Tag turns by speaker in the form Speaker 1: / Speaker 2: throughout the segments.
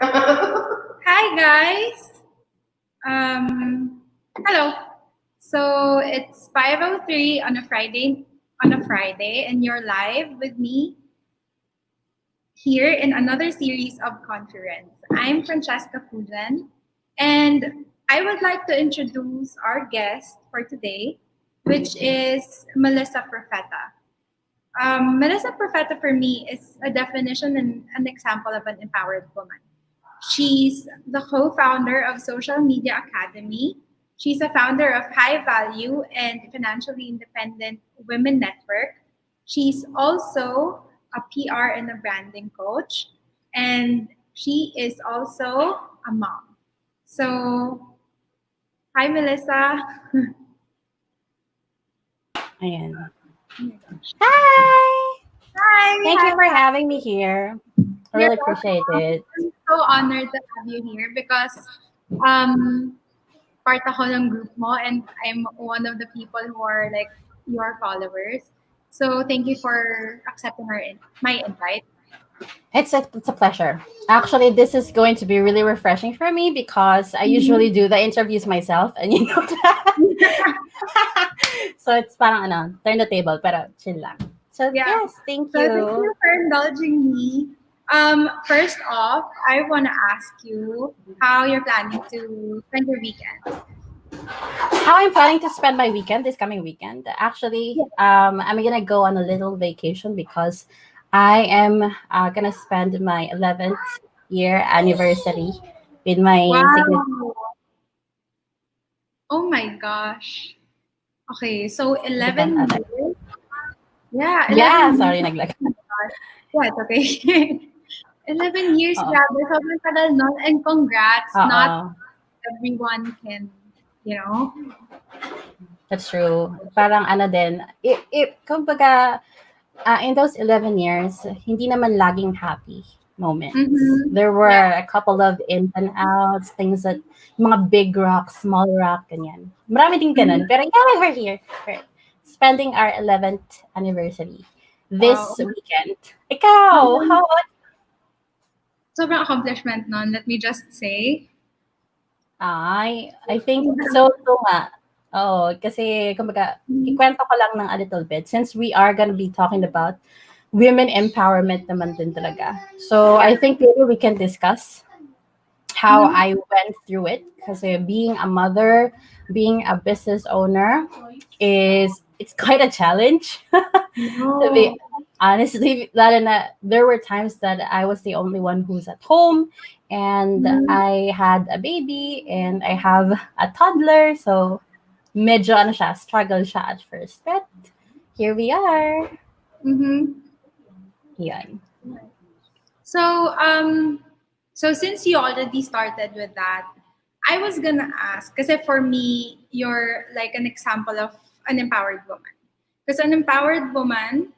Speaker 1: Hi guys. Hello. So it's 5:03 on a Friday and you're live with me here in another series of conference. I'm Francesca Fugen and I would like to introduce our guest for today, which is Melissa Profeta. Melissa Profeta for me is a definition and an example of an empowered woman. She's the co-founder of Social Media Academy. She's a founder of High Value and Financially Independent Women Network. She's also a PR and a branding coach, and she is also a mom. So, hi, Melissa.
Speaker 2: Ayan. Hi!
Speaker 1: Hi,
Speaker 2: Thank
Speaker 1: hi.
Speaker 2: you for having me here. I
Speaker 1: You're
Speaker 2: really appreciate it.
Speaker 1: welcome. I'm so honored to have you here because um, part ako ng group mo and I'm one of the people who are like your followers. So thank you for accepting my invite.
Speaker 2: It's a pleasure. Actually, this is going to be really refreshing for me because I usually
Speaker 1: Mhm.
Speaker 2: do the interviews myself and you know that. So it's parang turn the table, pero chill lang. So
Speaker 1: Yeah.
Speaker 2: yes, thank
Speaker 1: So thank
Speaker 2: you.
Speaker 1: you for indulging me. First off, I want to ask you how you're planning to spend your weekend.
Speaker 2: How I'm planning to spend my weekend this coming weekend. Actually,
Speaker 1: Yeah.
Speaker 2: I'm gonna go on a little vacation because I am gonna spend my 11th year anniversary with my significant
Speaker 1: Wow. Oh my gosh. Okay, so 11
Speaker 2: other.
Speaker 1: years. Yeah,
Speaker 2: Yeah,
Speaker 1: 11
Speaker 2: sorry,
Speaker 1: years.
Speaker 2: naglag.
Speaker 1: Oh my gosh. Yeah, it's okay. 11 years,
Speaker 2: Oo.
Speaker 1: grabe. Sobrang tagal nun. And congrats. Not
Speaker 2: Oo,
Speaker 1: everyone can, you know.
Speaker 2: that's true. Parang din, kumbaga, in those 11 years, hindi naman laging happy moments.
Speaker 1: Mm-hmm.
Speaker 2: There
Speaker 1: Yeah.
Speaker 2: were a couple of ins and outs, things that, mga big rock, small rock, ganyan. Marami din ganun.
Speaker 1: Mm-hmm.
Speaker 2: Pero yeah, we're here. We're spending our 11th anniversary
Speaker 1: Wow.
Speaker 2: this weekend. Ikaw,
Speaker 1: Sobrang,
Speaker 2: how about
Speaker 1: sobrang accomplishment nun, let me just say.
Speaker 2: I think so nga. Oo, kasi kumbaga,
Speaker 1: Mhm.
Speaker 2: ikwento ko lang ng a little bit since we are gonna be talking about women empowerment naman din talaga. So
Speaker 1: Yeah.
Speaker 2: I think maybe we can discuss how
Speaker 1: Mm-hmm.
Speaker 2: I went through it. Kasi being a mother, being a business owner it's quite a challenge. To be
Speaker 1: No.
Speaker 2: honestly, lalo na there were times that I was the only one who's at home and
Speaker 1: Mm-hmm.
Speaker 2: I had a baby and I have a toddler. So medyo struggle siya at first. But here we are.
Speaker 1: Mm-hmm.
Speaker 2: Yan.
Speaker 1: So, so since you already started with that, I was gonna ask, because for me, you're like an example of an empowered woman. Because an empowered woman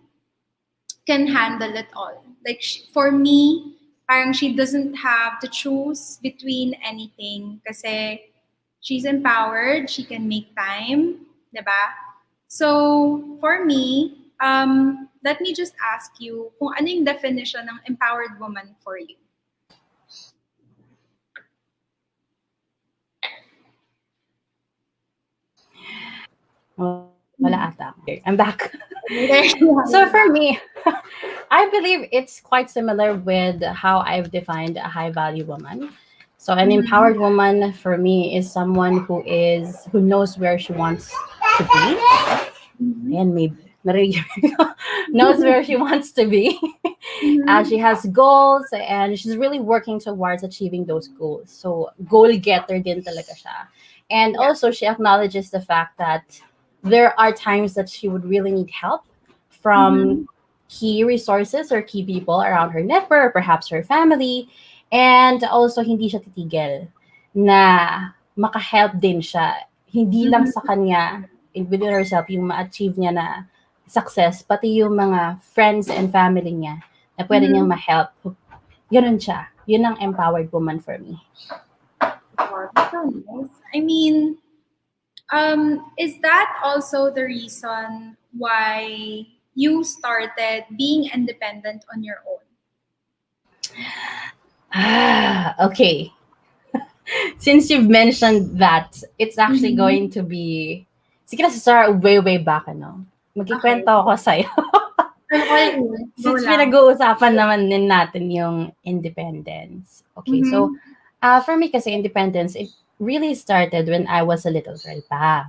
Speaker 1: can handle it all. Like for me, parang she doesn't have to choose between anything. Kasi she's empowered, she can make time, diba? So for me, let me just ask you kung ano yung definition ng empowered woman for you.
Speaker 2: Wala ata. I'm back.
Speaker 1: There you have
Speaker 2: So
Speaker 1: it
Speaker 2: for
Speaker 1: back.
Speaker 2: me, I believe it's quite similar with how I've defined a high value woman. So an
Speaker 1: Mm-hmm.
Speaker 2: empowered woman for me is someone who knows where she wants to be.
Speaker 1: Mm-hmm.
Speaker 2: And maybe knows where she wants to be. She
Speaker 1: Mm-hmm.
Speaker 2: has goals and she's really working towards achieving those goals. So goal getter din talaga siya. And
Speaker 1: Yeah.
Speaker 2: also she acknowledges the fact that there are times that she would really need help from
Speaker 1: Mm-hmm.
Speaker 2: key resources or key people around her network, perhaps her family. And also hindi siya titigil na makahelp din siya. Hindi lang sa
Speaker 1: Mm-hmm.
Speaker 2: kanya within herself yung ma-achieve niya na success, pati yung mga friends and family niya na pwede niyang
Speaker 1: Mm-hmm.
Speaker 2: ma-help. Ganun siya. Yun ang empowered woman for me.
Speaker 1: Wow, that's so nice. I mean, is that also the reason why you started being independent on your own?
Speaker 2: Okay. Since you've mentioned that, it's actually
Speaker 1: Mm-hmm.
Speaker 2: going to be, sige na start way, way back, ano.
Speaker 1: Okay.
Speaker 2: Magkikwento ako sa'yo.
Speaker 1: All go
Speaker 2: Since
Speaker 1: lang.
Speaker 2: pinag-uusapan naman din natin yung independence. Okay, so,
Speaker 1: Mm-hmm.
Speaker 2: for me kasi independence, it really started when I was a little girl pa.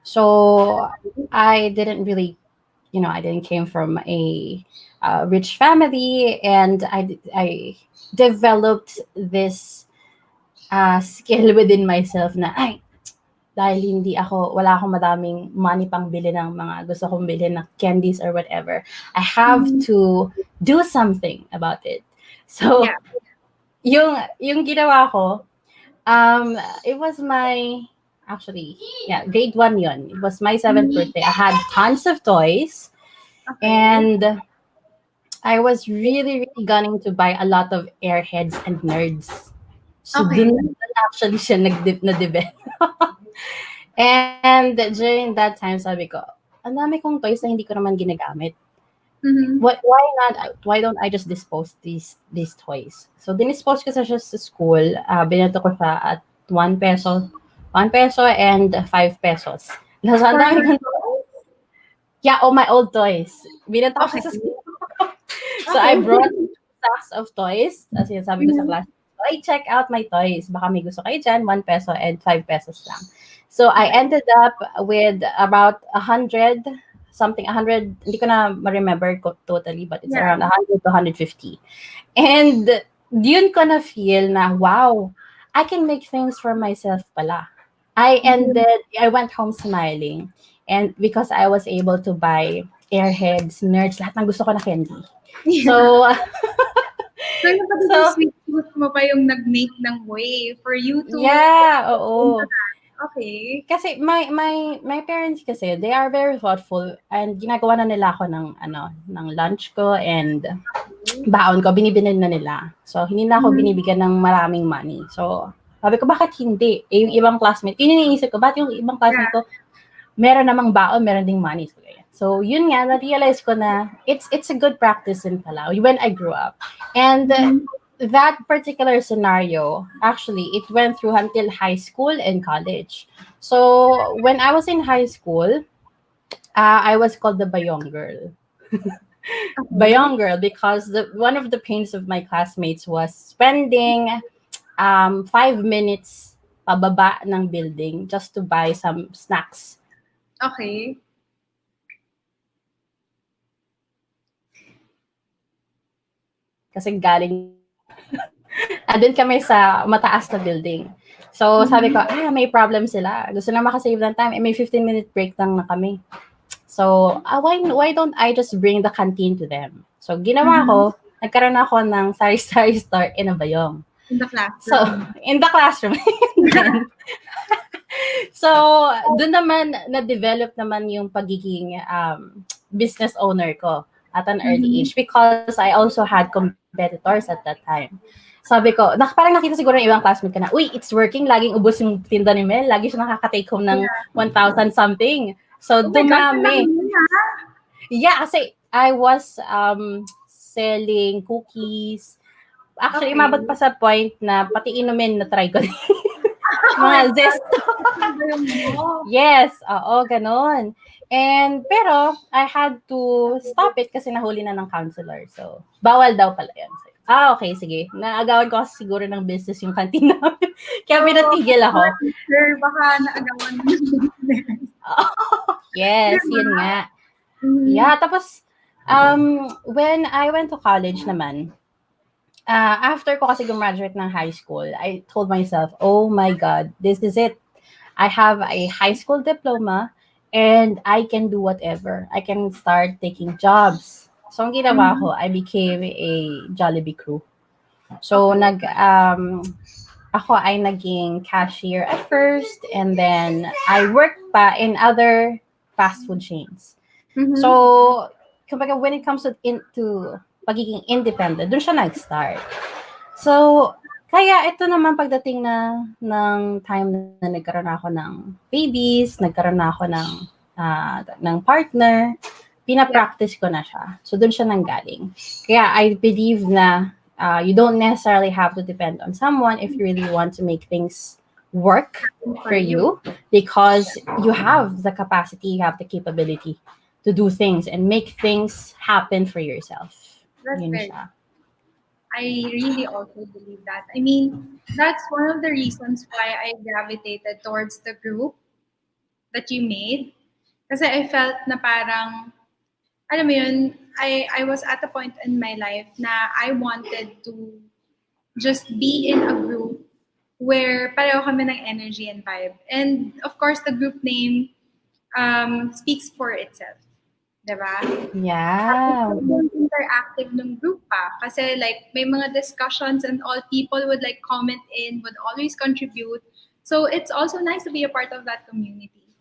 Speaker 2: So, I didn't really, I didn't came from a rich family, and I developed this skill within myself na, ay, dahil wala akong madaming money pang bili ng mga gusto kong bilhin na candies or whatever, I have
Speaker 1: Mm-hmm.
Speaker 2: to do something about it.
Speaker 1: Yeah.
Speaker 2: So, yung ginawa ko, it was my, actually, yeah, grade 1 yun. It was my 7th
Speaker 1: Mm-hmm.
Speaker 2: birthday. I had tons of toys,
Speaker 1: Okay.
Speaker 2: and I was really, really gunning to buy a lot of airheads and nerds. So,
Speaker 1: Okay.
Speaker 2: dun actually siya na-develop. And during that time, sabi ko, ang dami kong toys na hindi ko naman ginagamit.
Speaker 1: Mm-hmm.
Speaker 2: Why don't I just dispose these toys? So, dinispose ko siya sa school. Binato ko siya at 1 peso. 1 peso and 5 pesos. So, ang
Speaker 1: For
Speaker 2: dami
Speaker 1: your
Speaker 2: kong,
Speaker 1: toys?
Speaker 2: yeah, all my old toys. Binato ko
Speaker 1: Okay.
Speaker 2: siya sa school. So, I
Speaker 1: Okay.
Speaker 2: brought sacks of toys. As sabi ko sa
Speaker 1: Mm-hmm.
Speaker 2: class, so I check out my toys. Baka may gusto kayo dyan, 1 peso and 5 pesos lang. So I
Speaker 1: Okay.
Speaker 2: ended up with about 100, something, 100, hindi ko na ma-remember totally, but it's
Speaker 1: Yeah.
Speaker 2: around 100 to 150. And yun ko na feel na, wow, I can make things for myself pala.
Speaker 1: Mm-hmm.
Speaker 2: I went home smiling. And because I was able to buy airheads, nerds, lahat ng gusto ko na candy.
Speaker 1: Yeah.
Speaker 2: So,
Speaker 1: So, yung pagiging
Speaker 2: so,
Speaker 1: sweet tooth mo pa yung nag-make ng way for you to
Speaker 2: yeah,
Speaker 1: get into
Speaker 2: oo.
Speaker 1: that. Okay.
Speaker 2: Kasi my parents kasi, they are very thoughtful, and ginagawa na nila ako ng lunch ko and baon ko, binibili na nila. So, hindi na ako
Speaker 1: Mm-hmm.
Speaker 2: binibigyan ng maraming money. So, sabi ko, bakit hindi? Eh, yung ibang classmate, yun yung iniisip ko, bakit yung ibang classmate
Speaker 1: Yeah.
Speaker 2: ko, meron namang baon, meron ding money. So, yun nga, na-realize ko na it's a good practice din pala when I grew up. And
Speaker 1: Mm-hmm.
Speaker 2: that particular scenario, actually, it went through until high school and college. So, when I was in high school, I was called the Bayong girl.
Speaker 1: Okay.
Speaker 2: Bayong girl because one of the pains of my classmates was spending 5 minutes pababa ng building just to buy some snacks.
Speaker 1: Okay.
Speaker 2: Kasi galing andun kami sa mataas na building. So, sabi ko,
Speaker 1: Mm-hmm.
Speaker 2: may problem sila. Gusto na makasave ng time. May 15-minute break lang na kami. So, why don't I just bring the canteen to them? So, ginawa
Speaker 1: Mm-hmm.
Speaker 2: ko, nagkaroon ako ng sari-sari store in a Bayong.
Speaker 1: In the
Speaker 2: So,
Speaker 1: classroom.
Speaker 2: in the classroom. And then, so, doon naman na-develop naman yung pagiging business owner ko at an early
Speaker 1: Mm-hmm.
Speaker 2: age because I also had competitors at that time. Sabi ko, parang nakita siguro ng ibang classmate ka na, uy, it's working, laging ubos yung tinda ni Mel, lagi siya nakaka-take home ng
Speaker 1: Yeah.
Speaker 2: 1,000 something. So,
Speaker 1: Oh my God, ang laki
Speaker 2: dumami.
Speaker 1: yun, ha?
Speaker 2: Yeah, kasi I was selling cookies. Actually,
Speaker 1: Okay.
Speaker 2: umabot pa sa point na pati inumin na try ko.
Speaker 1: Oh
Speaker 2: Mga
Speaker 1: my God.
Speaker 2: zest.
Speaker 1: Ano ba yung mo?
Speaker 2: Yes, oo, ganon. Pero, I had to stop it kasi nahuli na ng counselor. So, bawal daw pala yun. So, okay, sige. Naagawan ko kasi siguro ng business yung canteen namin. Kaya
Speaker 1: Oh,
Speaker 2: pinatigil ako.
Speaker 1: sir, baka naagawan mo ng business.
Speaker 2: Yes,
Speaker 1: Diba?
Speaker 2: yun nga.
Speaker 1: Mm-hmm.
Speaker 2: Yeah, tapos, when I went to college naman, after ko kasi gumraduate ng high school, I told myself, oh my God, this is it. I have a high school diploma and I can do whatever. I can start taking jobs. So, ang ginawa
Speaker 1: Mm-hmm.
Speaker 2: ko, I became a Jollibee crew. So,
Speaker 1: Okay.
Speaker 2: ako ay naging cashier at first, and then I worked pa in other fast food chains.
Speaker 1: Mm-hmm.
Speaker 2: So, kumbaga, when it comes into pagiging independent, dun siya nag-start. So, kaya ito naman pagdating ng time na nagkaroon ako ng babies, nagkaroon na ako ng partner,
Speaker 1: Yeah.
Speaker 2: pina-practice ko na siya. So, dun siya nanggaling. Kaya I believe na You don't necessarily have to depend on someone if you really want to make things work
Speaker 1: For
Speaker 2: for
Speaker 1: you.
Speaker 2: you, because you have the capacity, you have the capability to do things and make things happen for yourself.
Speaker 1: That's
Speaker 2: Yun
Speaker 1: very
Speaker 2: siya.
Speaker 1: I really also believe that. I mean, that's one of the reasons why I gravitated towards the group that you made. Kasi I felt na parang, alam mo yun, I was at a point in my life na I wanted to just be in a group where pareho kami ng energy and vibe. And of course, the group name speaks for itself. Diba? Tapos
Speaker 2: Yeah.
Speaker 1: sobrang interactive ng group pa. Kasi like, may mga discussions and all people would like comment in, would always contribute. So it's also nice to be a part of that community.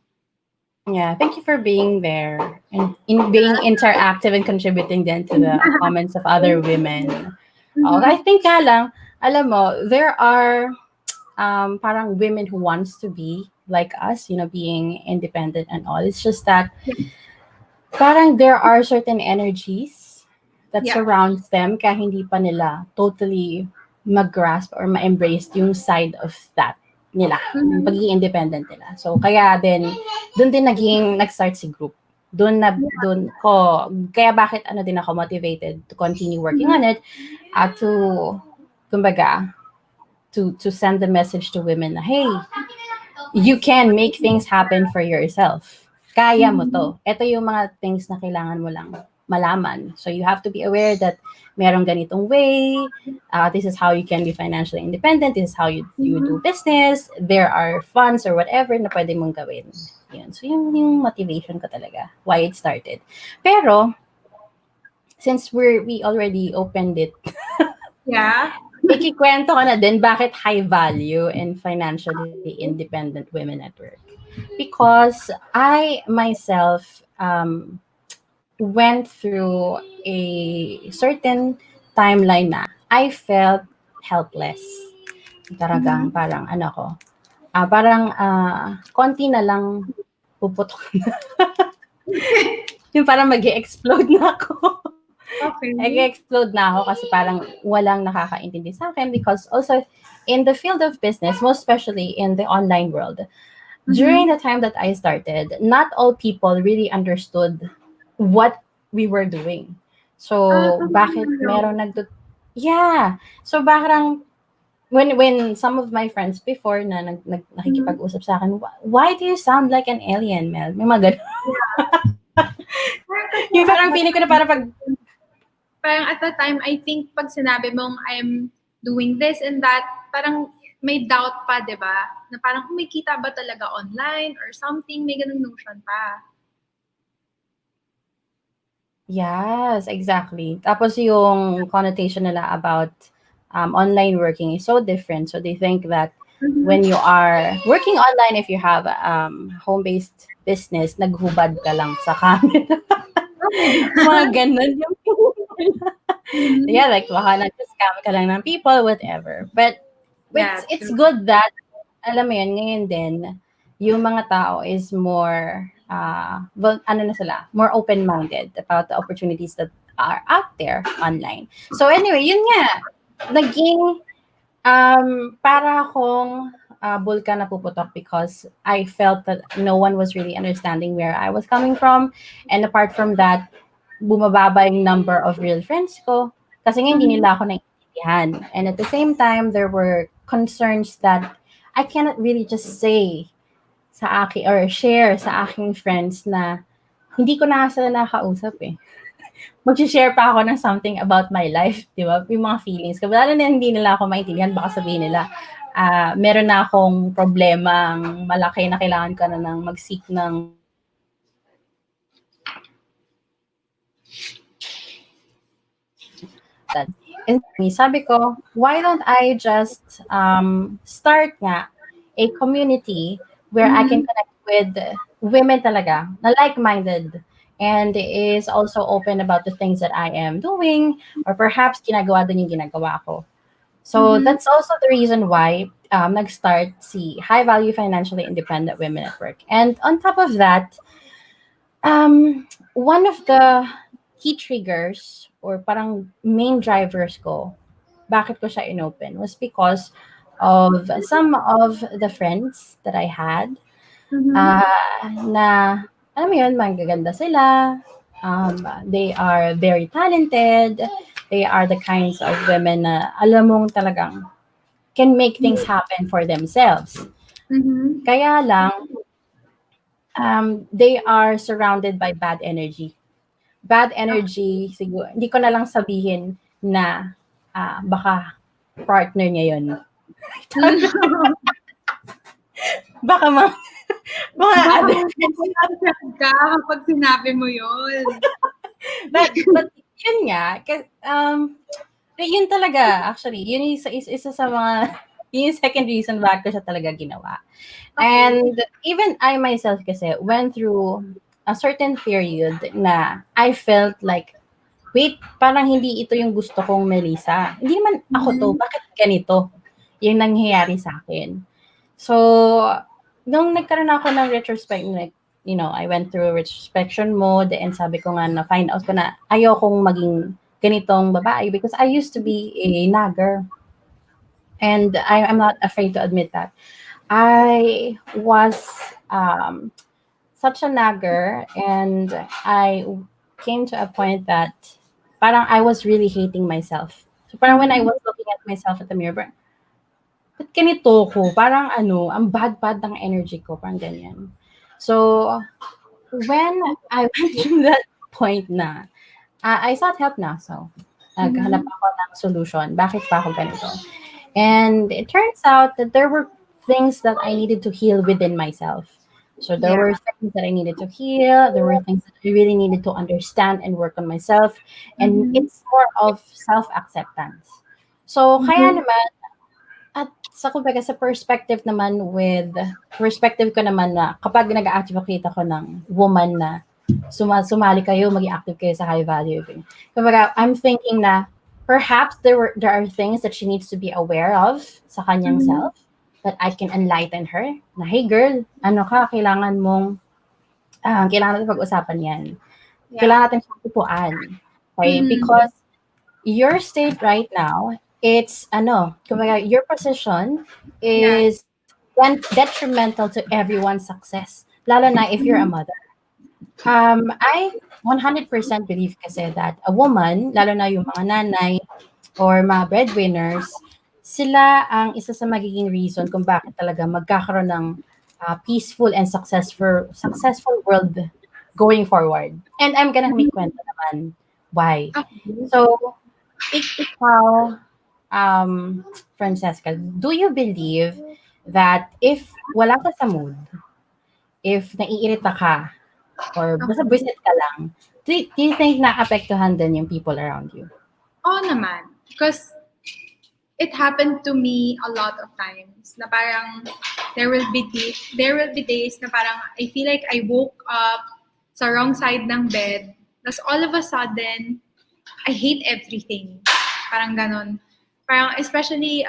Speaker 2: Yeah, thank you for being there and in being interactive and contributing then to the comments of other women. Oh, I
Speaker 1: Mm-hmm.
Speaker 2: think nga lang, alam mo, there are parang women who wants to be like us, being independent and all. It's just that parang there are certain energies that
Speaker 1: Yeah.
Speaker 2: surrounds them kaya hindi pa nila totally mag-grasp or ma-embrace yung side of that nila, yung
Speaker 1: Mm-hmm.
Speaker 2: pagiging independent nila. So, kaya din, doon din nag-start si group. Doon ko, kaya bakit ano din ako motivated to continue working
Speaker 1: Mm-hmm.
Speaker 2: on it, to, kumbaga, to send the message to women na, hey, you can make things happen for yourself. Kaya mo
Speaker 1: Mm-hmm.
Speaker 2: to. Ito yung mga things na kailangan mo lang malaman. So you have to be aware that merong ganitong way. This is how you can be financially independent. This is how you do
Speaker 1: Mm-hmm.
Speaker 2: business. There are funds or whatever na pwede mong gawin. Yun. So yun yung motivation ko talaga. Why it started. Pero, since we already opened it,
Speaker 1: Yeah.
Speaker 2: ikikwento ko na din bakit high value and financially independent women at work. Because I myself went through a certain timeline na I felt helpless.
Speaker 1: Mm-hmm.
Speaker 2: Talagang parang ano ko, parang konti na lang puputok. Yung parang mag-explode na ako.
Speaker 1: Okay.
Speaker 2: Nag-explode na ako kasi parang walang nakakaintindi sa akin, because also in the field of business, most especially in the online world, during
Speaker 1: Mm-hmm.
Speaker 2: the time that I started, not all people really understood what we were doing. So, bakit meron yeah. So, parang when some of my friends before na
Speaker 1: Mm-hmm.
Speaker 2: nakikipag-usap sa akin, why do you sound like an alien, Mel? May mga ganun.
Speaker 1: Parang kasi
Speaker 2: Yung
Speaker 1: at
Speaker 2: parang
Speaker 1: that
Speaker 2: feeling ko na
Speaker 1: time,
Speaker 2: parang pag,
Speaker 1: I think pag sinabi mong I'm doing this and that, parang may doubt pa, di ba? Na parang kumikita ba talaga online or something, may ganung notion pa.
Speaker 2: yes, exactly. Tapos yung connotation nila about online working is so different. So they think that when
Speaker 1: Mm-hmm.
Speaker 2: you are working online, if you have home-based business, naghubad ka lang sa camera.
Speaker 1: Oh my
Speaker 2: Mga
Speaker 1: God.
Speaker 2: ganun yung
Speaker 1: Mm-hmm.
Speaker 2: yeah, like baka nag-scam ka lang ng people, whatever. But
Speaker 1: Yeah,
Speaker 2: it's
Speaker 1: true.
Speaker 2: good that, alam mo yun, ngayon din, yung mga tao is more, well, ano na sila, more open-minded about the opportunities that are out there online. So anyway, yun nga, naging, para akong bulkan na puputok, because I felt that no one was really understanding where I was coming from. And apart from that, bumababa yung number of real friends ko kasi nga hindi
Speaker 1: Mm-hmm.
Speaker 2: nila ako naiintindihan. And at the same time, there were concerns that I cannot really just say sa akin or share sa aking friends na hindi ko na sila nakausap eh. Mag-share pa ako ng something about my life, di ba? Yung mga feelings ko. Lalo na hindi nila ako maintindihan, baka sabihin nila, meron na akong problemang malaki na kailangan ka na ng mag-seek ng that. Instead, sabi ko, why don't I just start nga a community where I can
Speaker 1: Mm-hmm.
Speaker 2: connect with women talaga na like-minded and is also open about the things that I am doing, or perhaps ginagawa din yung ginagawa ko. So
Speaker 1: Mm-hmm.
Speaker 2: that's also the reason why nag-start si High Value Financially Independent Women at Work. And on top of that, one of the key triggers or parang main drivers ko bakit ko siya inopen was because of some of the friends that I had,
Speaker 1: Mhm.
Speaker 2: na alam mo yun, magaganda sila, they are very talented, they are the kinds of women na alam mong talagang can make things happen for themselves.
Speaker 1: Mhm.
Speaker 2: Kaya lang, they are surrounded by bad energy. Bad energy, siguro, hindi ko na lang sabihin na baka partner niya yun. Baka mga
Speaker 1: Baka
Speaker 2: other
Speaker 1: mapapalag ka kapag sinabi mo yun.
Speaker 2: but yun nga, yun talaga actually, yun yung isa sa mga yun yung second reason bakit ko siya talaga ginawa.
Speaker 1: Okay.
Speaker 2: And even I myself kasi went through a certain period na I felt like, wait, parang hindi ito yung gusto kong Melissa. Hindi naman ako to,
Speaker 1: Mhm.
Speaker 2: bakit ganito yung nangyayari sa akin? So, nung nagkaroon ako ng retrospect, like, I went through retrospection mode and sabi ko nga na find out ko na ayokong maging ganitong babae because I used to be a nagger. And I'm not afraid to admit that. I was um, such a nagger, and I came to a point that parang I was really hating myself. So parang when I
Speaker 1: Mhm.
Speaker 2: was looking at myself at the mirror, parang, ba't ganito ko? Parang ang bad-bad ng energy ko, parang ganyan. So, when I went through that point na, I sought help na. So, naghanap
Speaker 1: Mhm.
Speaker 2: ako ng solution. Bakit pa ako ganito? And it turns out that there were things that I needed to heal within myself. So there
Speaker 1: Yeah.
Speaker 2: were things that I needed to heal. There were things that I really needed to understand and work on myself. And
Speaker 1: Mhm.
Speaker 2: it's more of self-acceptance. So kaya
Speaker 1: Mhm.
Speaker 2: naman, at sa kumbaga sa perspective ko naman na kapag nag-advocate ako ng woman na sumali kayo, maging active kayo sa high value. Kumbaga, I'm thinking na perhaps there are things that she needs to be aware of sa kanyang
Speaker 1: Mhm.
Speaker 2: self that I can enlighten her na, hey girl, ano ka, kailangan natin pag-usapan yan.
Speaker 1: Yeah.
Speaker 2: Kailangan natin siyang upuan. Okay?
Speaker 1: Mhm.
Speaker 2: Because your state right now, it's kumbaga, your position
Speaker 1: Yeah.
Speaker 2: is detrimental to everyone's success. Lalo na if you're a
Speaker 1: Mhm.
Speaker 2: mother. I 100% believe kasi that a woman, lalo na yung mga nanay or mga breadwinners, sila ang isa sa magiging reason kung bakit talaga magkakaroon ng peaceful and successful world going forward. And I'm gonna make kwento naman why.
Speaker 1: Okay.
Speaker 2: So, ikaw, Francesca, do you believe that if wala ka sa mood, if naiirita ka, or basta
Speaker 1: Okay.
Speaker 2: buwisit ka lang, do you think naapektuhan din yung people around you?
Speaker 1: Oo naman. Because it happened to me a lot of times na parang there will be days na parang I feel like I woke up sa wrong side ng bed. Tapos all of a sudden, I hate everything. Parang ganon. Parang especially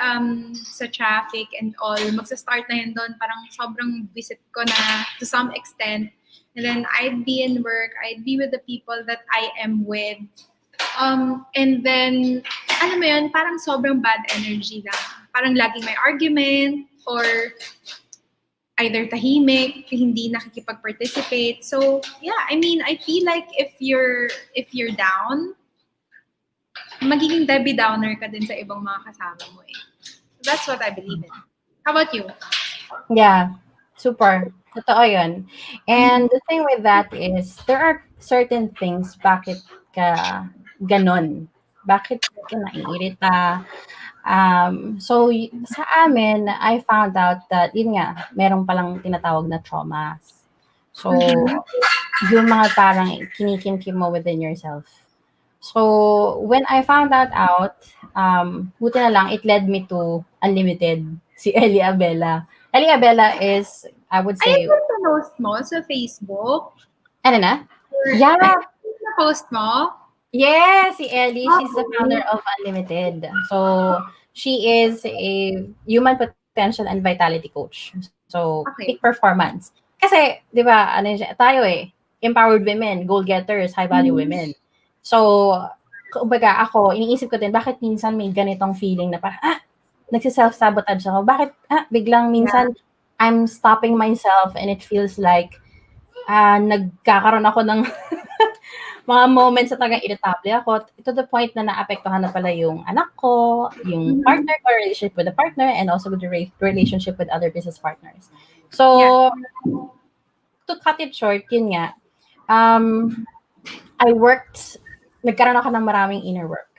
Speaker 1: sa traffic and all, magsa-start na yun doon, parang sobrang visit ko na to some extent. And then I'd be in work, I'd be with the people that I am with. And then, alam mo yun, parang sobrang bad energy lang. Parang laging may argument or either tahimik, hindi nakikipag-participate. So, yeah, I mean, I feel like if you're down, magiging Debbie Downer ka din sa ibang mga kasama mo eh. That's what I believe in. How about you?
Speaker 2: Yeah, super. Totoo yun. And
Speaker 1: Mhm.
Speaker 2: the thing with that is, there are certain things bakit ka ganon. Bakit ka naiirita. Sa amin, I found out that, yun nga, meron palang tinatawag na traumas. So,
Speaker 1: Mhm.
Speaker 2: yung mga parang kinikimkim mo within yourself. So, when I found that out, buti na lang, it led me to Unlimited, si Ellie Abela. Ellie Abela is, I would
Speaker 1: Ay,
Speaker 2: say,
Speaker 1: ito sa post mo sa Facebook?
Speaker 2: ano na?
Speaker 1: Or, ay,
Speaker 2: Yeah,
Speaker 1: sa post mo?
Speaker 2: yes, si Ellie, she's the founder
Speaker 1: Okay.
Speaker 2: of Unlimited. So, she is a human potential and vitality coach. So, peak
Speaker 1: Okay.
Speaker 2: performance. Kasi, di ba, tayo empowered women, goal getters, high value
Speaker 1: Mhm.
Speaker 2: women. So, kumbaga ako, iniisip ko din, bakit minsan may ganitong feeling na parang, nagsi-self-sabotage ako. Bakit, biglang
Speaker 1: Yeah.
Speaker 2: minsan, I'm stopping myself and it feels like, nagkakaroon ako ng mga moments na talagang irritable ako to the point na naapektuhan na pala yung anak ko, yung
Speaker 1: Mhm.
Speaker 2: partner ko, relationship with the partner, and also with the relationship with other business partners.
Speaker 1: Yeah.
Speaker 2: So, to cut it short, yun nga, um, I worked, nagkaroon ako ng maraming inner work.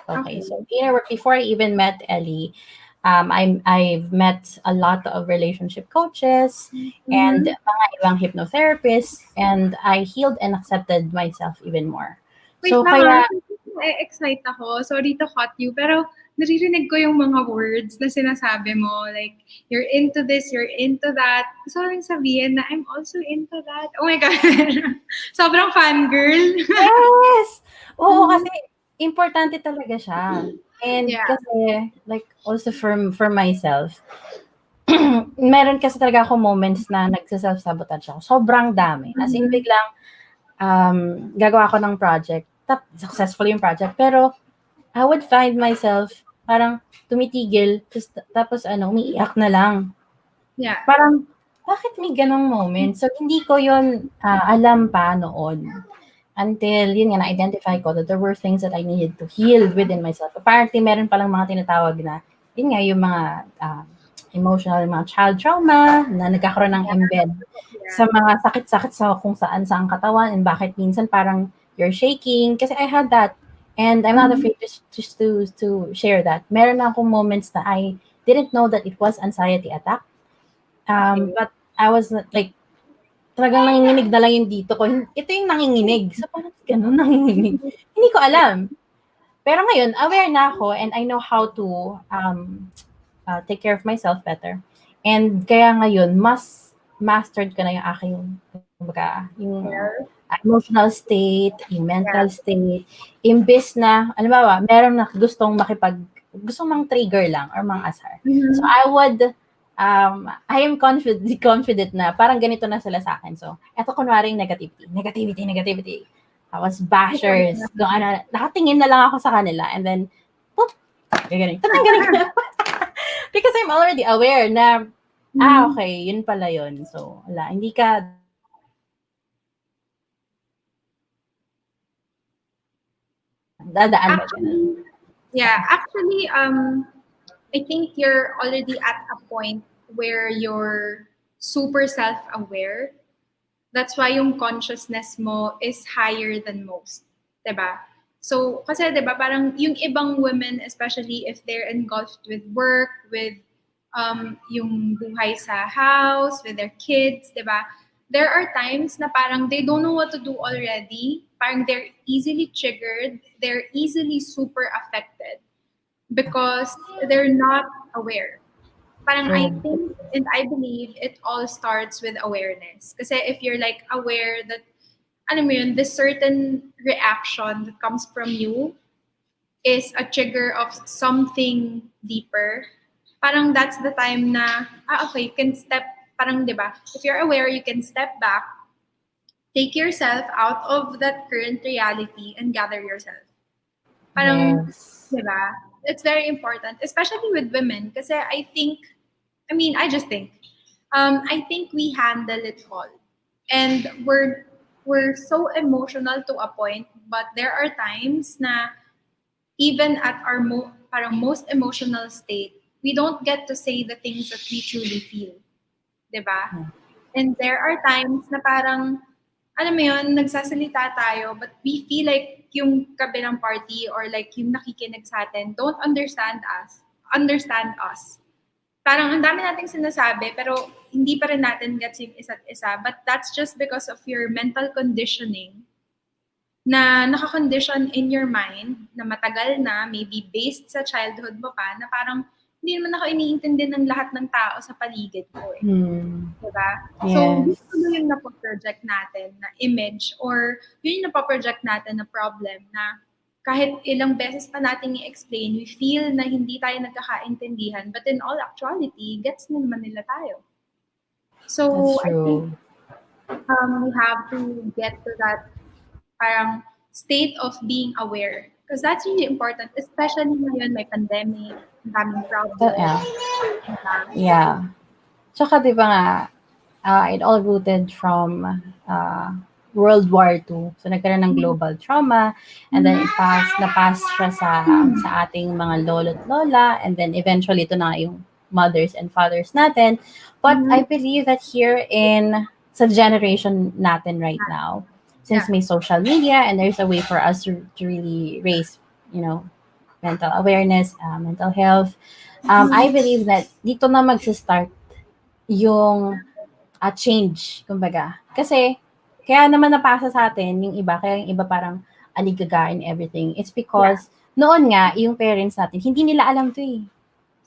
Speaker 2: Okay,
Speaker 1: Okay.
Speaker 2: so inner work, before I even met Ellie, I've met a lot of relationship coaches and
Speaker 1: Mhm.
Speaker 2: mga ibang hypnotherapists, and I healed and accepted myself even more.
Speaker 1: Wait
Speaker 2: So
Speaker 1: lang ah,
Speaker 2: kaya,
Speaker 1: na-excite ako. Sorry to cut you, pero naririnig ko yung mga words na sinasabi mo. Like, you're into this, you're into that. Gusto ko rin sabihin na I'm also into that. Oh my God. Sobrang fangirl.
Speaker 2: yes! Oo,
Speaker 1: Mhm.
Speaker 2: kasi importante talaga siya. And
Speaker 1: Yeah.
Speaker 2: kasi, like, also for myself, meron kasi talaga ako moments na nagsa-self-sabotage ako. Sobrang dami. As in,
Speaker 1: Mhm.
Speaker 2: biglang, gagawa ako ng project. Successful yung project. Pero, I would find myself parang tumitigil, tapos umiiyak na lang.
Speaker 1: Yeah.
Speaker 2: Parang, bakit may ganong moment? So, hindi ko yun alam pa noon. Until, yun nga, na-identify ko that there were things that I needed to heal within myself. Apparently, meron palang mga tinatawag na, yun nga, yung mga emotional, mga child trauma, na nagkakaroon ng
Speaker 1: Yeah.
Speaker 2: embed
Speaker 1: Yeah.
Speaker 2: sa mga sakit-sakit sa kung saan sa ang katawan, and bakit minsan parang you're shaking. Kasi I had that. And I'm not
Speaker 1: Mhm.
Speaker 2: afraid just to share that. Meron akong moments na I didn't know that it was anxiety attack.
Speaker 1: Okay.
Speaker 2: But I was like, talagang nanginginig na lang yung dito ko. Ito yung nanginginig. So, parang gano'n nanginginig. Hindi ko
Speaker 1: Yeah.
Speaker 2: alam. Pero ngayon, aware na ako and I know how to take care of myself better. And kaya ngayon, mas mastered ko na yung aking, kumbaga, yung
Speaker 1: Well,
Speaker 2: emotional state, yung
Speaker 1: yeah.
Speaker 2: mental state. Imbes na, alam mo ba, meron na gustong mang trigger lang or mang asar. So,
Speaker 1: Mhm.
Speaker 2: I am confident na parang ganito na sila sa akin. So, eto kunwaring negativity. Tapos bashers, kung ano, nakatingin na lang ako sa kanila and then, poop, gagaling. Tatanggalin ko na. Because I'm already aware na,
Speaker 1: Mhm.
Speaker 2: okay, yun pala yun. So, wala, hindi ka dadaan sa ganun. Dadaan ba ganun?
Speaker 1: Actually,
Speaker 2: So,
Speaker 1: yeah, actually, I think you're already at a point where you're super self-aware. That's why yung consciousness mo is higher than most. 'Di ba? So, kasi 'di ba parang yung ibang women, especially if they're engulfed with work, with yung buhay sa house, with their kids, 'di ba? There are times na parang they don't know what to do already. Parang they're easily triggered, they're easily super affected because they're not aware. Parang I
Speaker 2: true.
Speaker 1: think and I believe it all starts with awareness. Kasi if you're like aware that, alam mo yun, this certain reaction that comes from you is a trigger of something deeper, parang that's the time na, okay, you can step, parang, di ba, if you're aware, you can step back, take yourself out of that current reality and gather yourself. Parang,
Speaker 2: Yes.
Speaker 1: di ba? It's very important, especially with women. Kasi I think, I mean, I think we handle it all. And we're so emotional to a point, but there are times na even at our parang most emotional state, we don't get to say the things that we truly feel. 'Di ba?
Speaker 2: Yeah.
Speaker 1: And there are times na parang, alam mo yun, nagsasalita tayo, but we feel like yung kabilang party or like yung nakikinig sa atin don't understand us. Parang ang dami nating sinasabi, pero hindi pa rin natin gets yung isa't isa. But that's just because of your mental conditioning na naka-condition in your mind na matagal na, maybe based sa childhood mo pa, na parang hindi naman ako iniintindi ng lahat ng tao sa paligid ko eh.
Speaker 2: Hmm.
Speaker 1: Diba? So,
Speaker 2: Yes.
Speaker 1: gusto mo yung napoproject natin na image or yun yung napoproject natin na problem na kahit ilang beses pa natin i-explain, we feel na hindi tayo nagkakaintindihan, but in all actuality, gets na naman nila tayo.
Speaker 2: That's
Speaker 1: So, I think
Speaker 2: true.
Speaker 1: we have to get to that parang state of being aware. Because that's really important, especially ngayon may pandemic, ang daming
Speaker 2: Yeah.
Speaker 1: problems, diba?
Speaker 2: Yeah. Tsaka 'di ba nga, it all rooted from uh, World War II. So nagkaroon ng global trauma, and then
Speaker 1: Mhm.
Speaker 2: napass siya sa
Speaker 1: Mhm.
Speaker 2: ating mga lolo't lola, and then eventually ito na yung mothers and fathers natin. But I
Speaker 1: Mhm.
Speaker 2: believe that here in sa generation natin right now, since
Speaker 1: Yeah.
Speaker 2: may social media and there's a way for us to really raise, mental awareness, mental health, I
Speaker 1: Mhm.
Speaker 2: believe that dito na magsa-start yung change, kumbaga. Kasi, kaya naman napasa sa atin yung iba, kaya yung iba parang aligaga and everything. It's
Speaker 1: Yeah.
Speaker 2: because noon nga, yung parents natin, hindi nila alam to eh.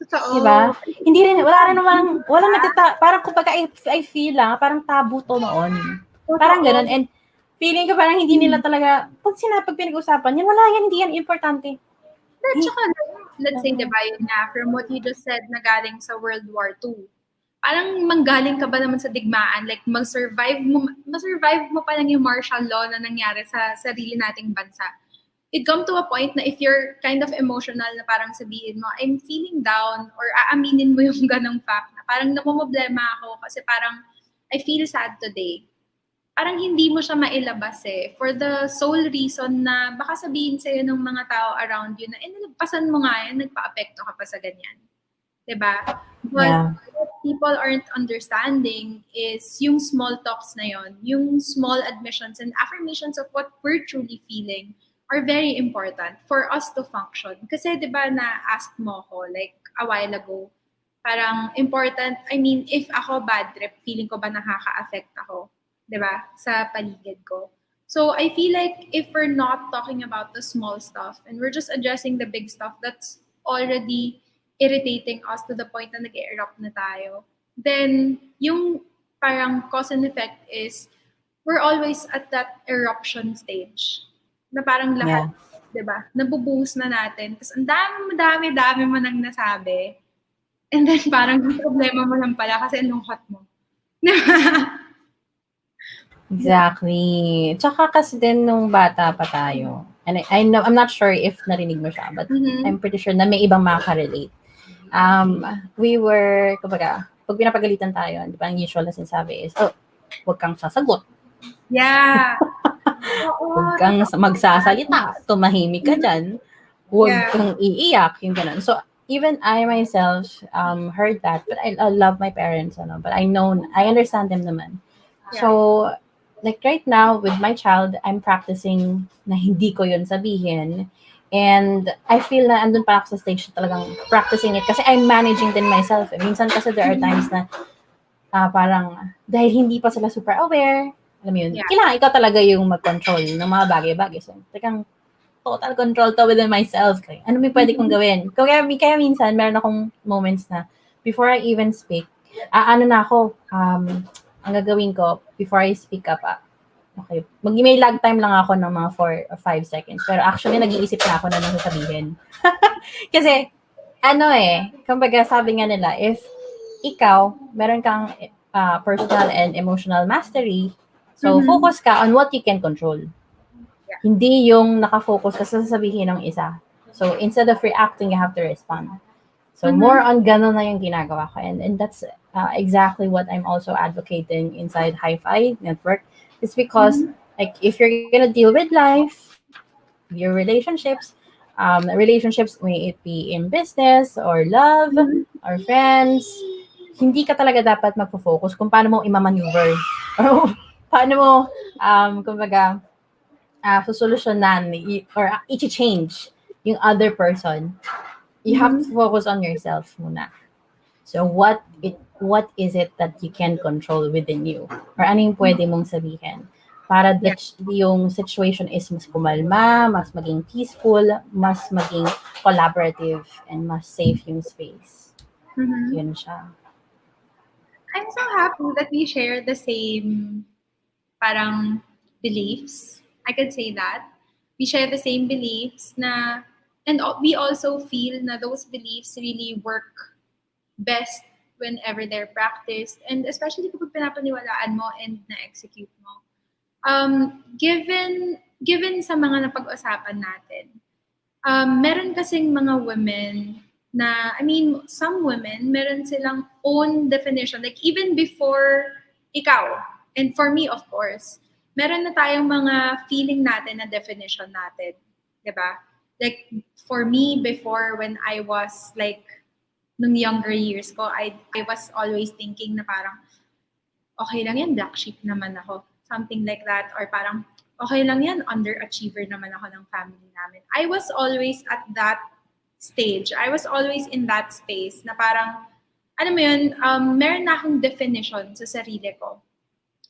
Speaker 1: Totoo.
Speaker 2: Diba? Hindi rin, wala rin naman, walang
Speaker 1: Diba?
Speaker 2: parang kumbaga I feel lang, parang tabu to noon. Parang
Speaker 1: Totoo.
Speaker 2: ganun. And feeling ko parang hindi nila
Speaker 1: Mhm.
Speaker 2: talaga, pag pinag-usapan yan, wala yan, hindi yan importante.
Speaker 1: At
Speaker 2: Eh,
Speaker 1: saka, let's say,
Speaker 2: oo.
Speaker 1: diba, yun nga, from what you just said na galing sa World War II, parang manggaling ka ba naman sa digmaan? Like, ma-survive mo pa lang yung martial law na nangyari sa sarili nating bansa. It come to a point na if you're kind of emotional na parang sabihin mo, I'm feeling down, or aaminin mo yung ganong fact na parang namumblema ako kasi parang I feel sad today. Parang hindi mo siya mailabas eh. For the sole reason na baka sabihin sa'yo ng mga tao around you na, nalagpasan mo nga yan, nagpa-apekto ka pa sa ganyan. 'Di ba? But
Speaker 2: Yeah.
Speaker 1: what people aren't understanding is yung small talks na yon, yung small admissions and affirmations of what we're truly feeling are very important for us to function. Kasi 'di ba na-ask mo ako like a while ago, parang important, I mean, if ako bad trip, feeling ko ba nakaka-affect ako, 'di ba, sa paligid ko. So I feel like if we're not talking about the small stuff and we're just addressing the big stuff that's already irritating us to the point na nag-erupt na tayo, then yung parang cause and effect is we're always at that eruption stage na parang lahat,
Speaker 2: Yeah.
Speaker 1: 'di ba, nabubuhos na natin. Tapos ang dami mo nang nasabi. And then parang yung problema mo lang pala kasi ang lungkot mo. 'Di ba?
Speaker 2: Exactly. Tsaka kasi din nung bata pa tayo, and I know, I'm not sure if narinig mo siya, but
Speaker 1: Mhm.
Speaker 2: I'm pretty sure na may ibang makaka-relate. We were, kumbaga, pag pinapagalitan tayo, di ba, ang usual na sinasabi is, oh, huwag kang sasagot,
Speaker 1: Yeah.
Speaker 2: huwag
Speaker 1: Oo,
Speaker 2: kang
Speaker 1: totoo yan.
Speaker 2: magsasalita, tumahimik ka
Speaker 1: Mhm.
Speaker 2: dyan, huwag
Speaker 1: Yeah.
Speaker 2: kang iiyak, yung ganun. So, even I myself heard that, but I love my parents, ano, but I understand them naman.
Speaker 1: Yeah.
Speaker 2: So, like right now with my child, I'm practicing na hindi ko yun sabihin. And I feel na andun pa ako sa stage na talagang practicing it kasi I'm managing din myself. Minsan kasi there are times
Speaker 1: Mhm.
Speaker 2: na parang dahil hindi pa sila super aware, alam mo yun,
Speaker 1: Yeah.
Speaker 2: kailangan ikaw talaga yung mag-control ng mga bagay-bagay. So, talagang total control to within myself. Kaya, ano may pwede kong
Speaker 1: Mhm.
Speaker 2: gawin? Kaya minsan, meron akong moments na before I even speak, ano na ako, ang gagawin ko, before I speak up, okay, may lag time lang ako ng mga 4 or 5 seconds. Pero actually, nag-iisip na ako na nang sasabihin. Kasi, kumbaga sabi nga nila, if ikaw, meron kang personal and emotional mastery, so
Speaker 1: Mhm.
Speaker 2: focus ka on what you can control.
Speaker 1: Yeah.
Speaker 2: Hindi yung nakafocus ka sa sasabihin ng isa. So, instead of reacting, you have to respond. So, more
Speaker 1: Mhm.
Speaker 2: on ganun na yung ginagawa ko. And that's exactly what I'm also advocating inside Hi-Fi Network. It's because,
Speaker 1: Mhm.
Speaker 2: like, if you're gonna deal with life, your relationships, may it be in business or love
Speaker 1: Mhm.
Speaker 2: or friends, hindi ka talaga dapat magpo-focus kung paano mo imamaneuver or paano mo, kumbaga, susolusyonan or i-change yung other person. You have to
Speaker 1: Mhm.
Speaker 2: focus on yourself muna. So what is it that you can control within you? Or ano yung pwede mong sabihin? Para
Speaker 1: Yeah.
Speaker 2: that yung situation is mas kumalma, mas maging peaceful, mas maging collaborative, and mas safe yung space.
Speaker 1: Mhm.
Speaker 2: Yun siya.
Speaker 1: I'm so happy that we share the same parang beliefs. I could say that. We share the same beliefs na, and we also feel na those beliefs really work best whenever they're practiced, and especially kapag pinapaniwalaan mo and na-execute mo. Given sa mga napag-usapan natin, Meron kasing mga women na, I mean, some women, meron silang own definition. Like, even before ikaw, and for me, of course, meron na tayong mga feeling natin na definition natin. 'Di ba? Like, for me, before, when I was, like, nung younger years ko, I was always thinking na parang, okay lang yan, black sheep naman ako. Something like that. Or parang, okay lang yan, underachiever naman ako ng family namin. I was always at that stage. I was always in that space na parang, ano mo yun, meron na akong definition sa sarili ko.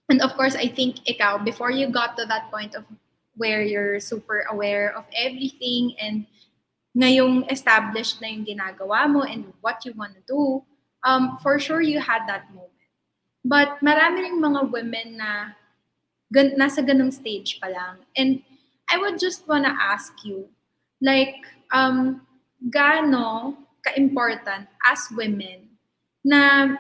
Speaker 1: And of course, I think ikaw, before you got to that point of where you're super aware of everything and ngayong established na yung ginagawa mo and what you want to do, for sure you had that moment. But marami ring mga women na nasa ganung stage pa lang. And I would just wanna ask you, like, gaano ka-important as women na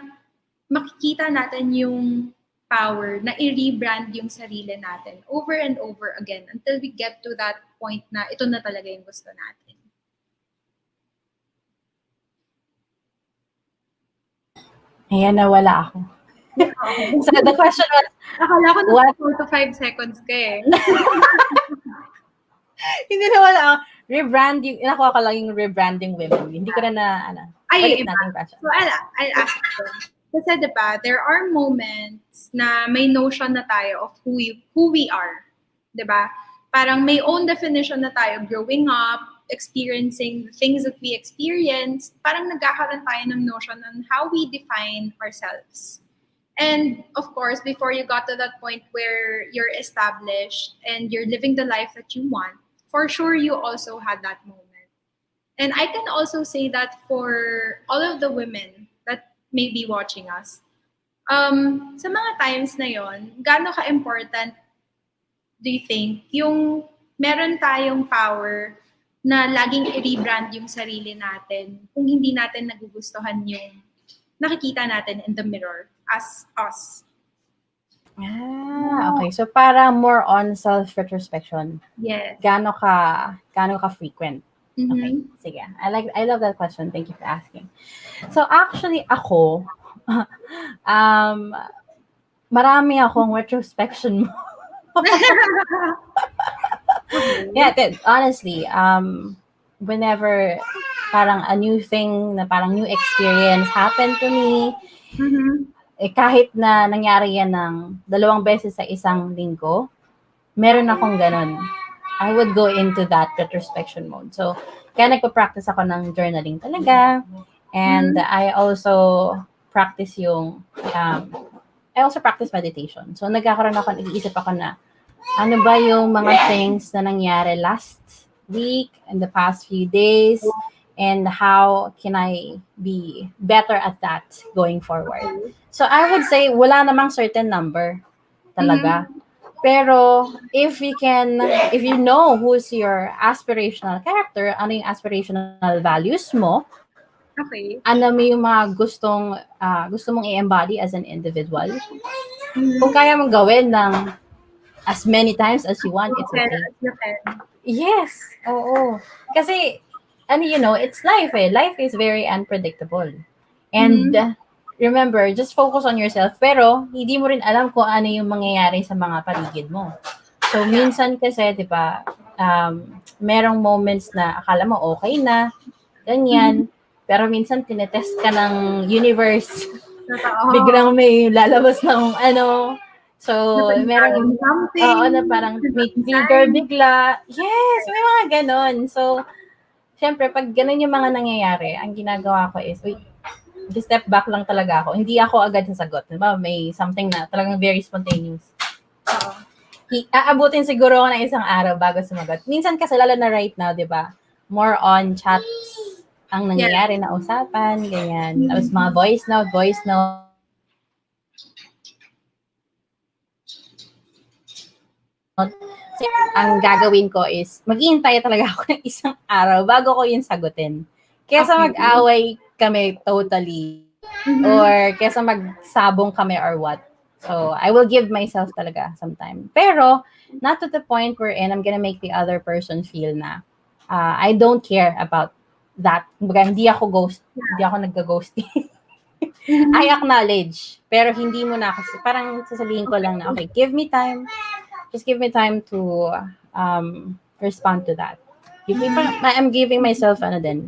Speaker 1: makikita natin yung power na i-rebrand yung sarili natin over and over again until we get to that point na ito na talaga yung gusto natin.
Speaker 2: Ayan, nawala ako. So the question was,
Speaker 1: Akala ko na
Speaker 2: what?
Speaker 1: 4 to 5 seconds ka eh.
Speaker 2: Hindi nawala ako. Rebranding, nakuha ko lang yung rebranding women. Hindi ko na ano.
Speaker 1: Ay,
Speaker 2: Ulit natin question.
Speaker 1: so I'll ask you. Kasi diba, there are moments na may notion na tayo of who we are. Diba? Parang may own definition na tayo growing up, experiencing the things that we experienced. Parang nagkakaroon tayo ng notion on how we define ourselves. And of course, before you got to that point where you're established and you're living the life that you want, for sure you also had that moment. And I can also say that for all of the women that may be watching us, sa mga times na yon, gaano ka-important do you think yung meron tayong power na laging i-rebrand yung sarili natin kung hindi natin nagugustuhan yung nakikita natin in the mirror as us?
Speaker 2: Okay. So para more on self-retrospection.
Speaker 1: Yes.
Speaker 2: Gaano ka frequent?
Speaker 1: Mhm.
Speaker 2: Okay. Sige. I love that question. Thank you for asking. So actually ako marami akong retrospection mo. Yeah, honestly, whenever parang a new thing na parang new experience happened to me, kahit na nangyari yan ng 2 beses sa isang linggo, meron akong ganun. I would go into that retrospection mode. So, kaya nagpa-practice ako ng journaling talaga. And I also practice meditation. So, nag-iisip ako na, ano ba yung mga things na nangyari last week and the past few days, and how can I be better at that going forward. So I would say wala namang certain number talaga. Pero if you know who's your aspirational character, ano yung aspirational values mo,
Speaker 1: Okay.
Speaker 2: ano mo yung mga gusto mong i-embody as an individual, kung kaya mong gawin ng as many times as you want, it's okay. Yes. Oo. Kasi, it's life eh. Life is very unpredictable. And remember, just focus on yourself. Pero, hindi mo rin alam kung ano yung mangyayari sa mga paligid mo. So, minsan kasi, di ba, merong moments na akala mo okay na, ganyan. Pero minsan, tinetest ka ng universe. Biglang may lalabas ng So, merong na parang may trigger bigla. Yes, may mga ganon. So, syempre, pag ganon yung mga nangyayari, ang ginagawa ko is, just step back lang talaga ako. Hindi ako agad sasagot. Diba? May something na talagang very spontaneous. Aabutin siguro ako ng isang araw bago sumagot. Minsan kasi, lalo na right now, diba? More on chats ang nangyayari na usapan, ganyan. Tapos mga voice note. So, ang gagawin ko is, maghihintay talaga ako ng isang araw bago ko yun sagutin. Kesa mag-away kami totally, or kesa magsabong kami or what. So, I will give myself talaga some time. Pero, not to the point wherein I'm gonna make the other person feel na I don't care about that. Kumbaga, hindi ako nagga-ghosting. I
Speaker 1: Mhm.
Speaker 2: acknowledge, pero hindi mo na kasi, parang sasabihin ko lang na,
Speaker 1: Okay.
Speaker 2: okay, just give me time to respond to that. I'm giving myself, ano din,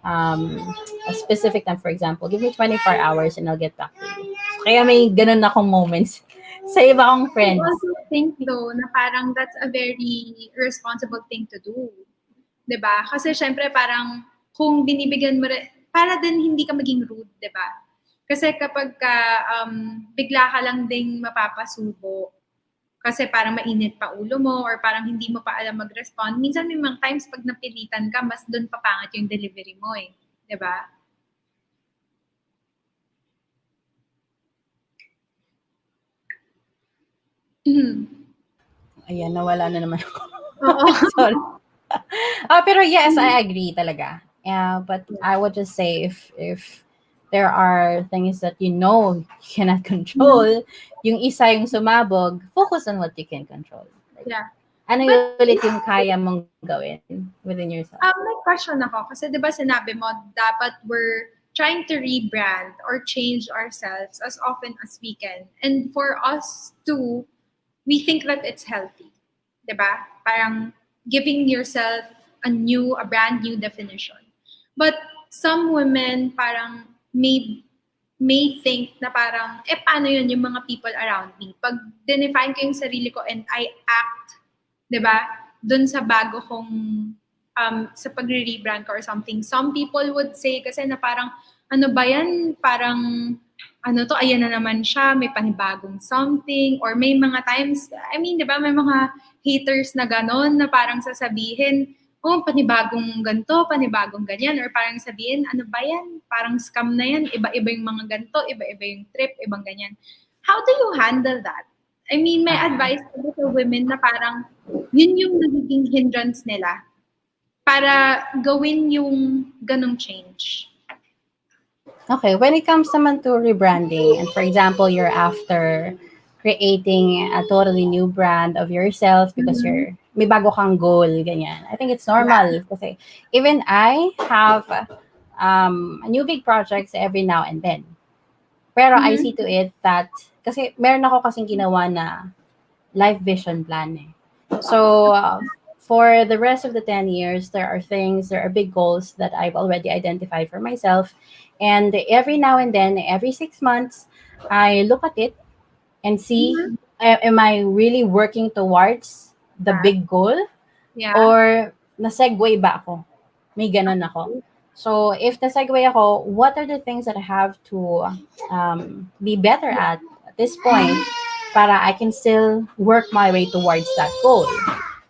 Speaker 2: um, a specific time, for example, give me 24 hours and I'll get back to you. So, kaya may ganun akong moments sa iba kong
Speaker 1: I
Speaker 2: friends.
Speaker 1: also think though na parang that's a very responsible thing to do. 'Di ba? Kasi syempre parang kung binibigyan mo para din hindi ka maging rude, 'di ba? Kasi kapag ka bigla ka lang ding mapapasubo kasi parang mainit pa ulo mo or parang hindi mo pa alam mag-respond, minsan may mga times pag napilitan ka, mas doon papangat yung delivery mo eh. 'Di ba? Mhm.
Speaker 2: Ayan, nawala na naman ako.
Speaker 1: Oo.
Speaker 2: Sorry. Pero yes, I agree talaga. Yeah, but I would just say if there are things that you cannot
Speaker 1: Mhm.
Speaker 2: control, yung isa yung sumabog, focus on what you can control. Like,
Speaker 1: Yeah.
Speaker 2: ano
Speaker 1: But
Speaker 2: ulit yung kaya mong gawin within yourself?
Speaker 1: may question ako kasi 'di ba sinabi mo dapat we're trying to rebrand or change ourselves as often as we can. And for us to, we think that it's healthy. 'Di ba? Parang giving yourself a brand new definition. But some women parang may think na parang, paano yun yung mga people around me? Pag define ko yung sarili ko and I act, di ba, dun sa bago kong, sa pagre-rebrand ko or something, some people would say kasi na parang, ano ba yan? Parang, ano to, ayan na naman siya, may panibagong something, or may mga times, I mean, di ba, may mga haters na ganon na parang sasabihin, oh, panibagong ganto, panibagong ganyan, or parang sabihin, ano ba yan? Parang scam na yan, iba-iba yung mga ganto, iba-iba yung trip, ibang ganyan. How do you handle that? I mean, may
Speaker 2: Ah,
Speaker 1: advice ko sa women na parang yun yung nagiging hindrance nila para gawin yung ganong change.
Speaker 2: okay, when it comes naman to rebranding, and for example, you're after creating a totally new brand of yourself because
Speaker 1: Mm-hmm.
Speaker 2: may bago kang goal, ganyan. I think it's
Speaker 1: Yeah.
Speaker 2: normal kasi even I have new big projects every now and then. Pero I see to
Speaker 1: Mm-hmm.
Speaker 2: it that, kasi meron ako kasing ginawa na life vision plan eh. So, for the rest of the 10 years, there are big goals that I've already identified for myself. And every now and then, every 6 months, I look at it and see,
Speaker 1: Mm-hmm.
Speaker 2: am I really working towards the
Speaker 1: That.
Speaker 2: big goal?
Speaker 1: Yeah.
Speaker 2: Or na-segue ba ako? May ganun ako. So, if na-segue ako, what are the things that I have to be better at this point para I can still work my way towards that goal?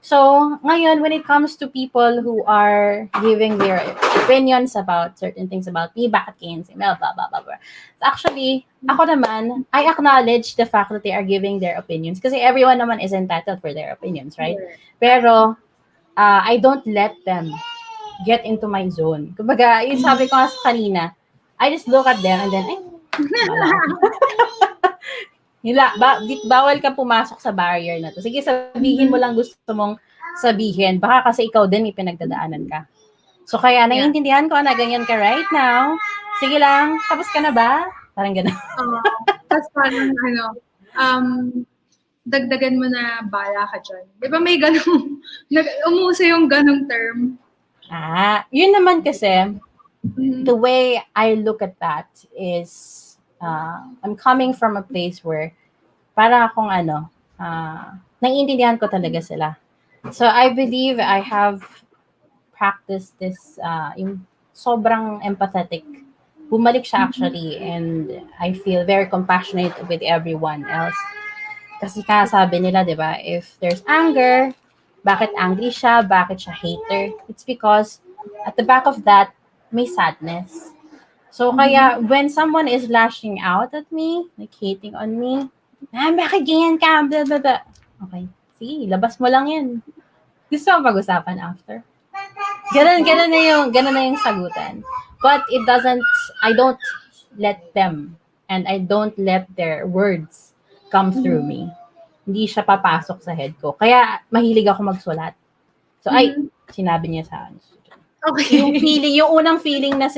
Speaker 2: So, ngayon, when it comes to people who are giving their opinions about certain things about me, bakit ganyan si Mel, blah, blah, blah, blah. So actually, ako naman, I acknowledge the fact that they are giving their opinions kasi everyone naman is entitled for their opinions, right?
Speaker 1: Yeah.
Speaker 2: Pero, I don't let them get into my zone. Kumbaga, yung sabi ko nga sa kanina, I just look at them and then, bala ka. Bawal ka pumasok sa barrier na to. Sige, sabihin mo
Speaker 1: Mm-hmm.
Speaker 2: lang gusto mong sabihin. Baka kasi ikaw din may pinagdadaanan ka. So, kaya
Speaker 1: Yeah.
Speaker 2: naiintindihan ko na ganyan ka right now. Sige lang, tapos ka na ba? Parang gano'n.
Speaker 1: Tapos parang ano, um, dagdagan mo na bala ka dyan. Di ba may ganong, umuso yung ganong term?
Speaker 2: Yun naman kasi, the
Speaker 1: Mm-hmm.
Speaker 2: way I look at that is, I'm coming from a place where para akong naiintindihan ko talaga sila. So I believe I have practiced this, yung sobrang empathetic. Bumalik siya actually, and I feel very compassionate with everyone else. Kasi nga sabi nila, di ba, if there's anger, bakit angry siya, bakit siya hater? It's because at the back of that, may sadness. So
Speaker 1: Mm-hmm.
Speaker 2: kaya when someone is lashing out at me, like hating on me, bakit ganyan ka? Blah, blah, blah. Okay, sige, labas mo lang yan. Gusto mo pag-usapan after? Ganun na yung sagutan. But I don't let them, and I don't let their words come through
Speaker 1: Mm-hmm.
Speaker 2: me. Hindi siya papasok sa head ko. Kaya mahilig ako magsulat. So, ay,
Speaker 1: Mhm.
Speaker 2: sinabi niya sa akin. Yung
Speaker 1: Okay.
Speaker 2: feeling, yung unang feeling na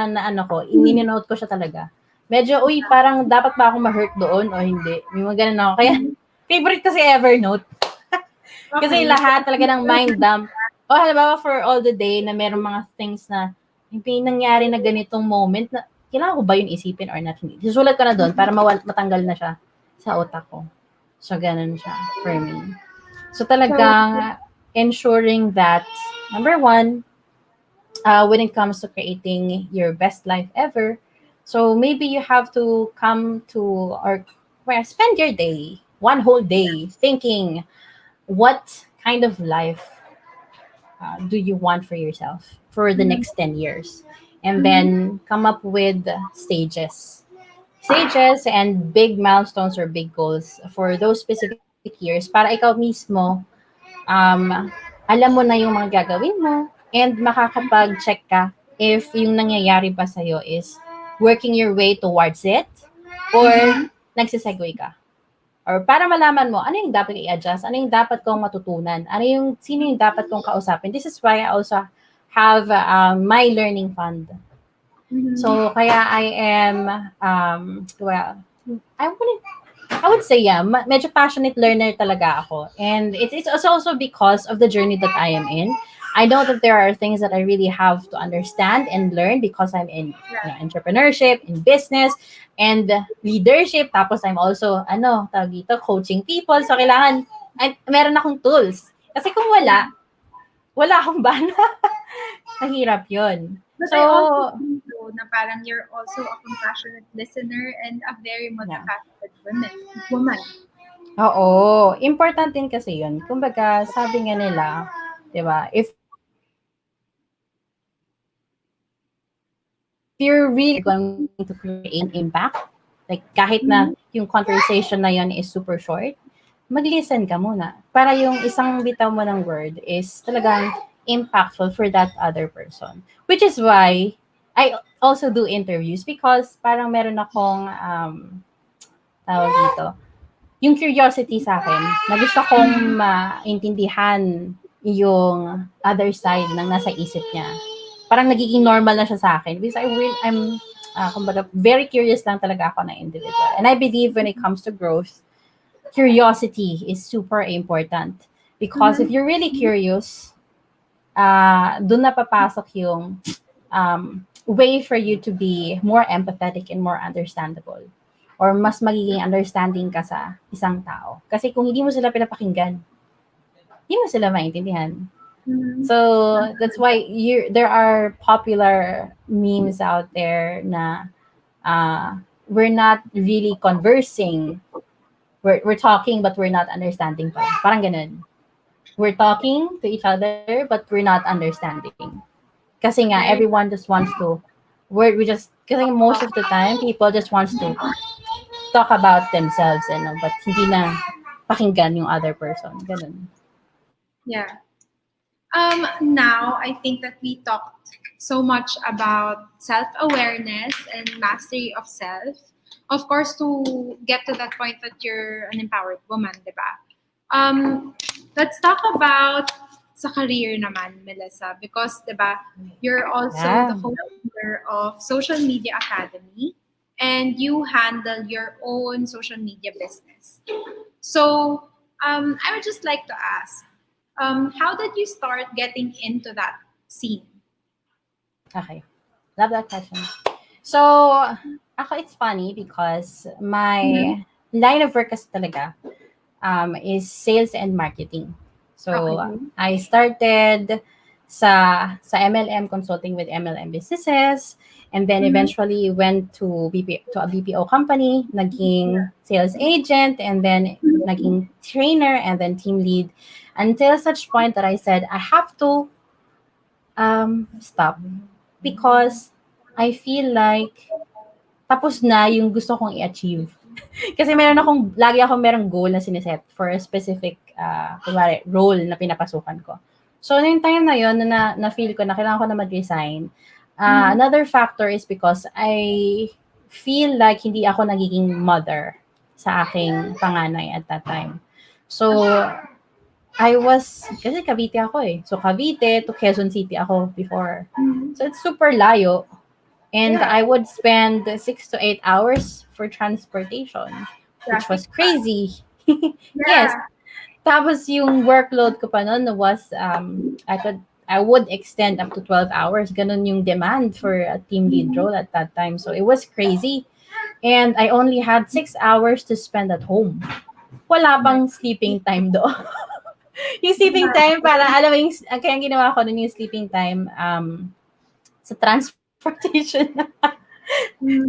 Speaker 2: ano ko, ininote ko siya talaga. Medyo, uy, parang dapat ba akong ma-hurt doon o hindi? May mga ganun ako. Kaya,
Speaker 1: Mhm.
Speaker 2: favorite kasi Evernote. Kasi
Speaker 1: Okay. So,
Speaker 2: lahat talaga ng mind dump. O halimbawa for all the day na merong mga things na may nangyari na ganitong moment na kailangan ko ba yun isipin or not? Hindi. Susulat ko na doon para matanggal na siya sa utak ko. So, ganun siya for me. So,
Speaker 1: so
Speaker 2: talagang ensuring that, number one, when it comes to creating your best life ever, so maybe you have to come to or well, spend your day, one whole day, thinking what kind of life do you want for yourself for the
Speaker 1: mhm.
Speaker 2: next 10 years? And
Speaker 1: Mhm.
Speaker 2: then come up with stages. Stages and big milestones or big goals for those specific years para ikaw mismo alam mo na yung mga gagawin mo and makakapag-check ka if yung nangyayari ba sa'yo is working your way towards it or
Speaker 1: Mhm.
Speaker 2: nagsisegue ka. Or para malaman mo, ano yung dapat i-adjust, ano yung dapat kong matutunan, sino yung dapat kong kausapin. This is why I also have my learning fund.
Speaker 1: Mhm.
Speaker 2: So, kaya I am, well, I wouldn't I would say, yeah, medyo passionate learner talaga ako. And it's also because of the journey that I am in. I know that there are things that I really have to understand and learn because I'm in entrepreneurship, in business, and leadership. Tapos I'm also, tawag dito, coaching people. So, kailangan, meron akong tools. Kasi kung
Speaker 1: Yeah.
Speaker 2: wala akong bana. Mahirap yun.
Speaker 1: But
Speaker 2: So,
Speaker 1: I also think though na parang you're also a compassionate listener and a very
Speaker 2: yeah.
Speaker 1: multifaceted woman.
Speaker 2: Oo, important din kasi yun. Kumbaga, sabi nga nila, 'di ba? If you're really going to create an impact, like kahit na yung
Speaker 1: Mhm.
Speaker 2: conversation na yun is super short, mag-listen ka muna. Para yung isang bitaw mo ng word is talagang impactful for that other person. Which is why I also do interviews because parang meron akong tawag dito, yung curiosity sa akin, na gusto kong
Speaker 1: Mhm.
Speaker 2: maintindihan yung other side ng nasa isip niya. Parang nagiging normal na siya sa akin because I'm kumbaga, very curious lang talaga ako na individual. And I believe when it comes to growth, curiosity is super important. Because if
Speaker 1: Mhm.
Speaker 2: you're really curious, dun na papasok yung way for you to be more empathetic and more understandable or mas magiging understanding ka sa isang tao. Kasi kung hindi mo sila pinapakinggan, hindi mo sila maintindihan.
Speaker 1: Mhm.
Speaker 2: So that's why there are popular memes out there na we're not really conversing. We're talking but we're not understanding pa. Parang ganun. We're talking to each other but we're not understanding. Kasi nga
Speaker 1: Very
Speaker 2: everyone just wants to kasi most of the time people just wants to talk about themselves but hindi na pakinggan yung other person. Ganun.
Speaker 1: yeah. Now I think that we talked so much about self-awareness and mastery of self. Of course, to get to that point that you're an empowered woman, diba? Let's talk about sa career naman, Melissa, because diba, you're also
Speaker 2: Yeah.
Speaker 1: the co-founder of Social Media Academy and you handle your own social media business. So, I would just like to ask, how did you start getting into that scene?
Speaker 2: Okay. Love that question. So, ako it's funny because
Speaker 1: Mhm.
Speaker 2: my line of work kasi talaga is sales and marketing. So,
Speaker 1: Okay.
Speaker 2: I started sa MLM consulting with MLM businesses and then
Speaker 1: Mhm.
Speaker 2: eventually went to a BPO company, naging sales agent and then naging trainer and then team lead until such point that I said I have to stop because I feel like tapos na yung gusto kong i-achieve. Kasi lagi akong merong goal na siniset for a specific, kunwari, role na pinapasukan ko. So, yung time na yun, na-feel ko na kailangan ko na mag-resign.
Speaker 1: Mhm.
Speaker 2: Another factor is because I feel like hindi ako nagiging mother sa aking panganay at that time. So, kasi Cavite ako eh. So Cavite to Quezon City ako before.
Speaker 1: Mhm.
Speaker 2: So it's super layo. And
Speaker 1: Yeah.
Speaker 2: I would spend 6 to 8 hours for transportation, which
Speaker 1: Traffic
Speaker 2: was
Speaker 1: pa.
Speaker 2: crazy. Yes.
Speaker 1: Yeah.
Speaker 2: Tapos yung workload ko pa noon was, I would extend up to 12 hours. Ganun yung demand for a team lead
Speaker 1: Mhm.
Speaker 2: role at that time. So it was crazy. And I only had 6 hours to spend at home. Wala
Speaker 1: Yeah.
Speaker 2: pang sleeping time do. Yung sleeping time, para alam mo yung, kaya ang ginawa ko nun yung sleeping time, sa transportation.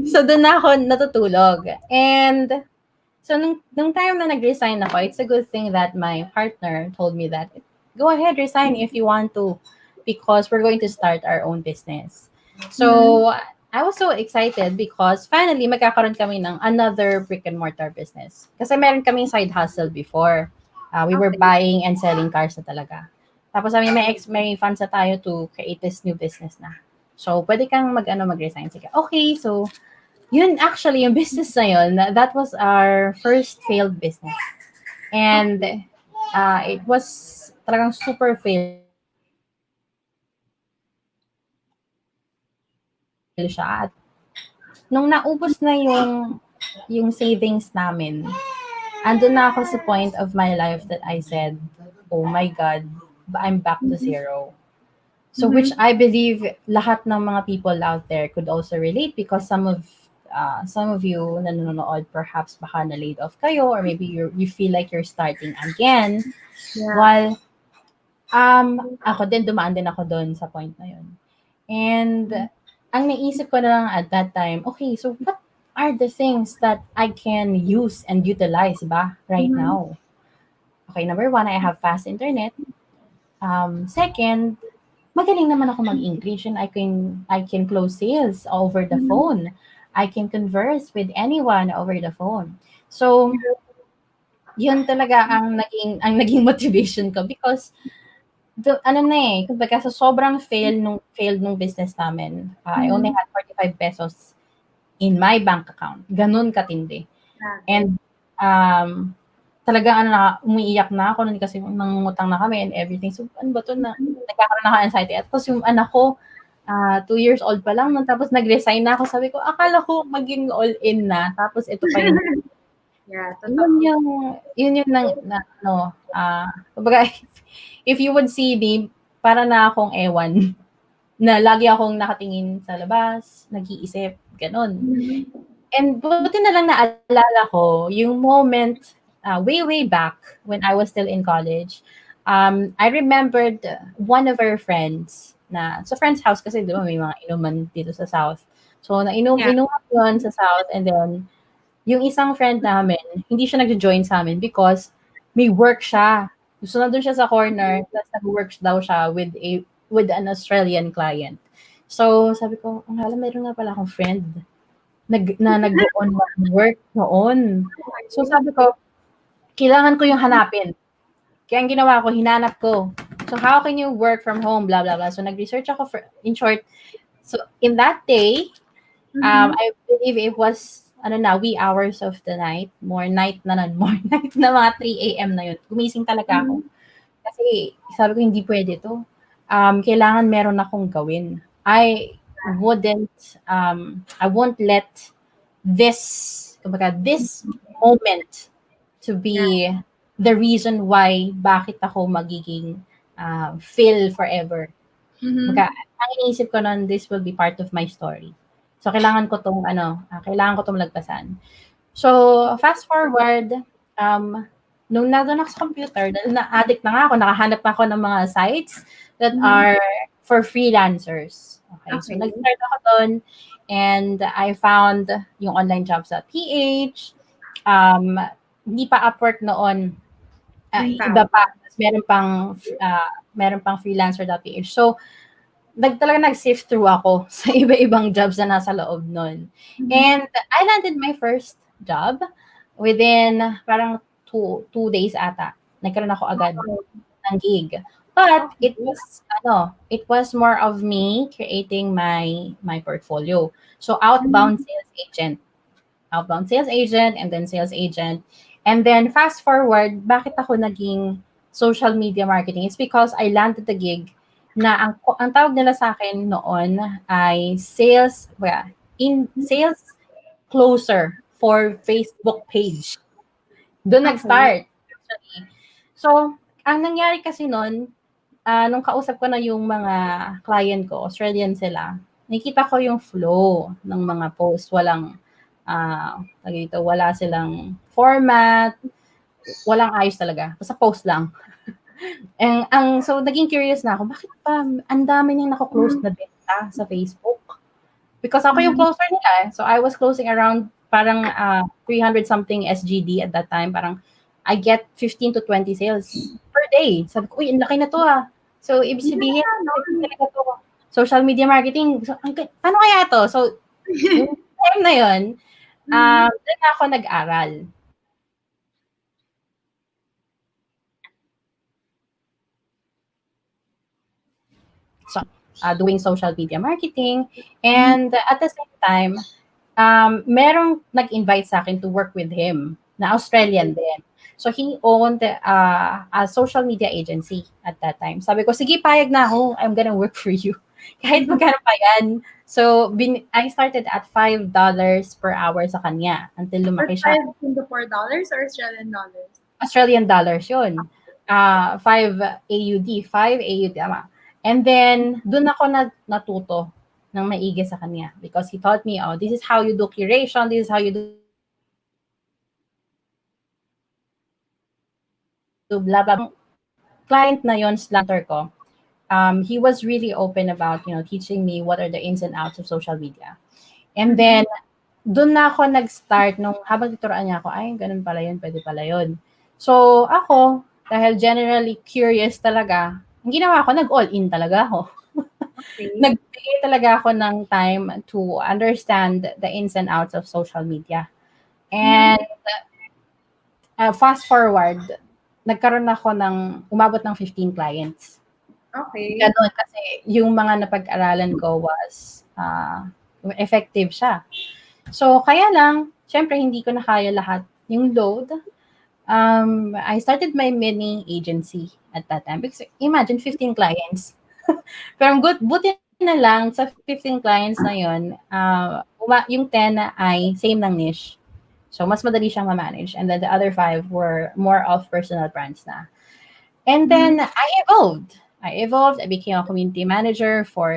Speaker 2: So
Speaker 1: Mhm.
Speaker 2: doon na ako natutulog. And so nung time na nag-resign ako, it's a good thing that my partner told me that go ahead, resign if you want to, because we're going to start our own business.
Speaker 1: Mhm.
Speaker 2: So I was so excited because finally magkakaroon kami ng another brick and mortar business. Kasi meron kaming side hustle before. We were
Speaker 1: Okay.
Speaker 2: buying and selling cars na talaga. Tapos sabi, may funds na tayo to create this new business na. So, pwede kang mag-resign. Sige. Okay, so yun actually, yung business na yun, that was our first failed business. And
Speaker 1: Okay.
Speaker 2: it was talagang super fail siya. At nung naubos na yung savings namin, andun na ako sa point of my life that I said, oh my God, I'm back to
Speaker 1: Mhm.
Speaker 2: zero. So which
Speaker 1: Mhm.
Speaker 2: I believe lahat ng mga people out there could also relate, because some of you nanonood, perhaps baka na laid off kayo, or maybe you feel like you're starting again.
Speaker 1: Yeah.
Speaker 2: While ako din, dumaan din ako doon sa point na yun. And ang naisip ko na lang at that time, okay, so what are the things that I can use and utilize ba right
Speaker 1: Mhm.
Speaker 2: now? Okay, number one, I have fast internet. Second, magaling naman ako mag-English, and I can close sales over the
Speaker 1: Mhm.
Speaker 2: phone. I can converse with anyone over the phone. So, yun talaga ang naging motivation ko, because ano na eh, kumbaga sa sobrang failed nung business namin, I only
Speaker 1: Mhm.
Speaker 2: had 45 pesos in my bank account. Ganun katindi.
Speaker 1: Grabe.
Speaker 2: And talagang umiiyak na ako nun kasi nangungutang na kami and everything. So, ano ba 'to, na
Speaker 1: Mhm.
Speaker 2: nagkakaroon ako ng anxiety. At tapos yung anak ko, 2 years old pa lang nun, tapos nag-resign na ako. Sabi ko, akala ko maging all-in na, tapos ito pa yung
Speaker 1: Yeah,
Speaker 2: yun
Speaker 1: totoo.
Speaker 2: yung yun yung na ano, kumbaga if you would see me, para na akong ewan, na lagi akong nakatingin sa labas, nag-iisip, gano'n.
Speaker 1: Mhm.
Speaker 2: And buti na lang naalala ko yung moment, way back when I was still in college. I remembered one of our friends, na sa friend's house kasi 'di ba may mga inuman dito sa South. So
Speaker 1: Yeah.
Speaker 2: inuman yun sa South, and then yung isang friend namin, hindi siya nagjo-join sa'min because may work siya. So nandun siya sa corner, tapos nag-work daw siya with an Australian client. So sabi ko, ang hala, meron nga pala akong friend nag-online work noon. So
Speaker 1: Okay.
Speaker 2: sabi ko, kailangan ko yung hanapin. Kaya ang ginawa ko, hinanap ko. So how can you work from home, blah, blah, blah. So nag-research ako in short. So in that day,
Speaker 1: Mhm.
Speaker 2: I believe it was, ano na, wee hours of the night. More night na nun. More night na, mga 3 a.m. na yun. Gumising talaga ako.
Speaker 1: Mhm.
Speaker 2: Kasi sabi ko, hindi pwede to. Kailangan meron akong gawin. I won't let this moment to
Speaker 1: Yeah.
Speaker 2: be the reason why bakit ako magiging fail forever.
Speaker 1: Mhm.
Speaker 2: Kumbaga, ang iniisip ko nun, this will be part of my story. So, kailangan ko tong lagpasan. So, fast forward, um, nung nandun ako sa computer, dahil na-addict na nga ako, nakahanap na ako ng mga sites that
Speaker 1: Mhm.
Speaker 2: are for freelancers. Okay, so
Speaker 1: Okay.
Speaker 2: nag-start ako doon, and I found yung onlinejobs.ph. Um, Hindi pa Upwork noon,
Speaker 1: Yung
Speaker 2: iba pa,
Speaker 1: tawag.
Speaker 2: meron pang freelancer.ph. So, talaga nag-sift through ako sa iba-ibang jobs na nasa loob nun.
Speaker 1: Mhm.
Speaker 2: And I landed my first job within parang two days ata. Nagkaroon ako agad
Speaker 1: Wow.
Speaker 2: ng gig. But
Speaker 1: Okay.
Speaker 2: it was more of me creating my portfolio. So
Speaker 1: Mhm.
Speaker 2: outbound sales agent, and then sales agent. And then fast forward, bakit ako naging social media marketing is because I landed the gig na ang tawag nila sa akin noon ay sales closer for Facebook page. Doon
Speaker 1: Okay.
Speaker 2: nag-start actually. So, ang nangyari kasi noon, nung kausap ko na yung mga client ko, Australian sila, nakikita ko yung flow ng mga post. Wala silang format, walang ayos talaga. Basta post lang. So, naging curious na ako, bakit ba ang dami niyang nako-close
Speaker 1: Mm,
Speaker 2: na benta sa Facebook? Because ako yung
Speaker 1: mm,
Speaker 2: closer nila eh. So, I was closing around parang 300 something SGD at that time. Parang I get 15 to 20 sales per day. Sabi ko, uy, ang laki na to ah. So, ibig sabihin, effective
Speaker 1: mm,
Speaker 2: talaga to. Social media marketing. So, paano kaya to? So, yung time na yun,
Speaker 1: mm.
Speaker 2: doon ako nag-aral. Doing social media marketing. And at the same time, merong nag-invite sa akin to work with him na Australian din. So he owned a social media agency at that time. Sabi ko, sige, payag na ako. I'm gonna work for you. Kahit magkano pa yan. So, I started at $5 per hour sa kanya until
Speaker 1: Or
Speaker 2: lumaki siya.
Speaker 1: $5 or Australian dollars?
Speaker 2: Australian dollars yun. 5 AUD, 5 AUD, tama. And then, dun ako natuto ng maigi sa kanya because he taught me, oh, this is how you do curation, this is how you do blah, blah, blah. Client na yon slash mentor ko, he was really open about, teaching me what are the ins and outs of social media. And
Speaker 1: Mm-hmm.
Speaker 2: then, doon na ako nag-start nung habang tuturuan niya ako, ay, ganun pala yun, pwede pala yun. So, ako, dahil generally curious talaga, ang ginawa ko, nag-all-in talaga ako.
Speaker 1: Okay.
Speaker 2: Nagbigay talaga ako ng time to understand the ins and outs of social media.
Speaker 1: Mm-hmm.
Speaker 2: And fast forward, nagkaroon ako umabot ng 15 clients.
Speaker 1: Okay.
Speaker 2: Ganon, kasi yung mga napag-aralan ko was effective siya. So, kaya lang, syempre, hindi ko na kaya lahat yung load. I started my mini agency at that time because imagine 15 clients. Pero buti na lang sa 15 clients na yun, yung 10 ay same ng niche. So, mas madali siyang ma-manage. And then the other 5 were more of personal brands na. And
Speaker 1: Mm-hmm.
Speaker 2: then I became a community manager for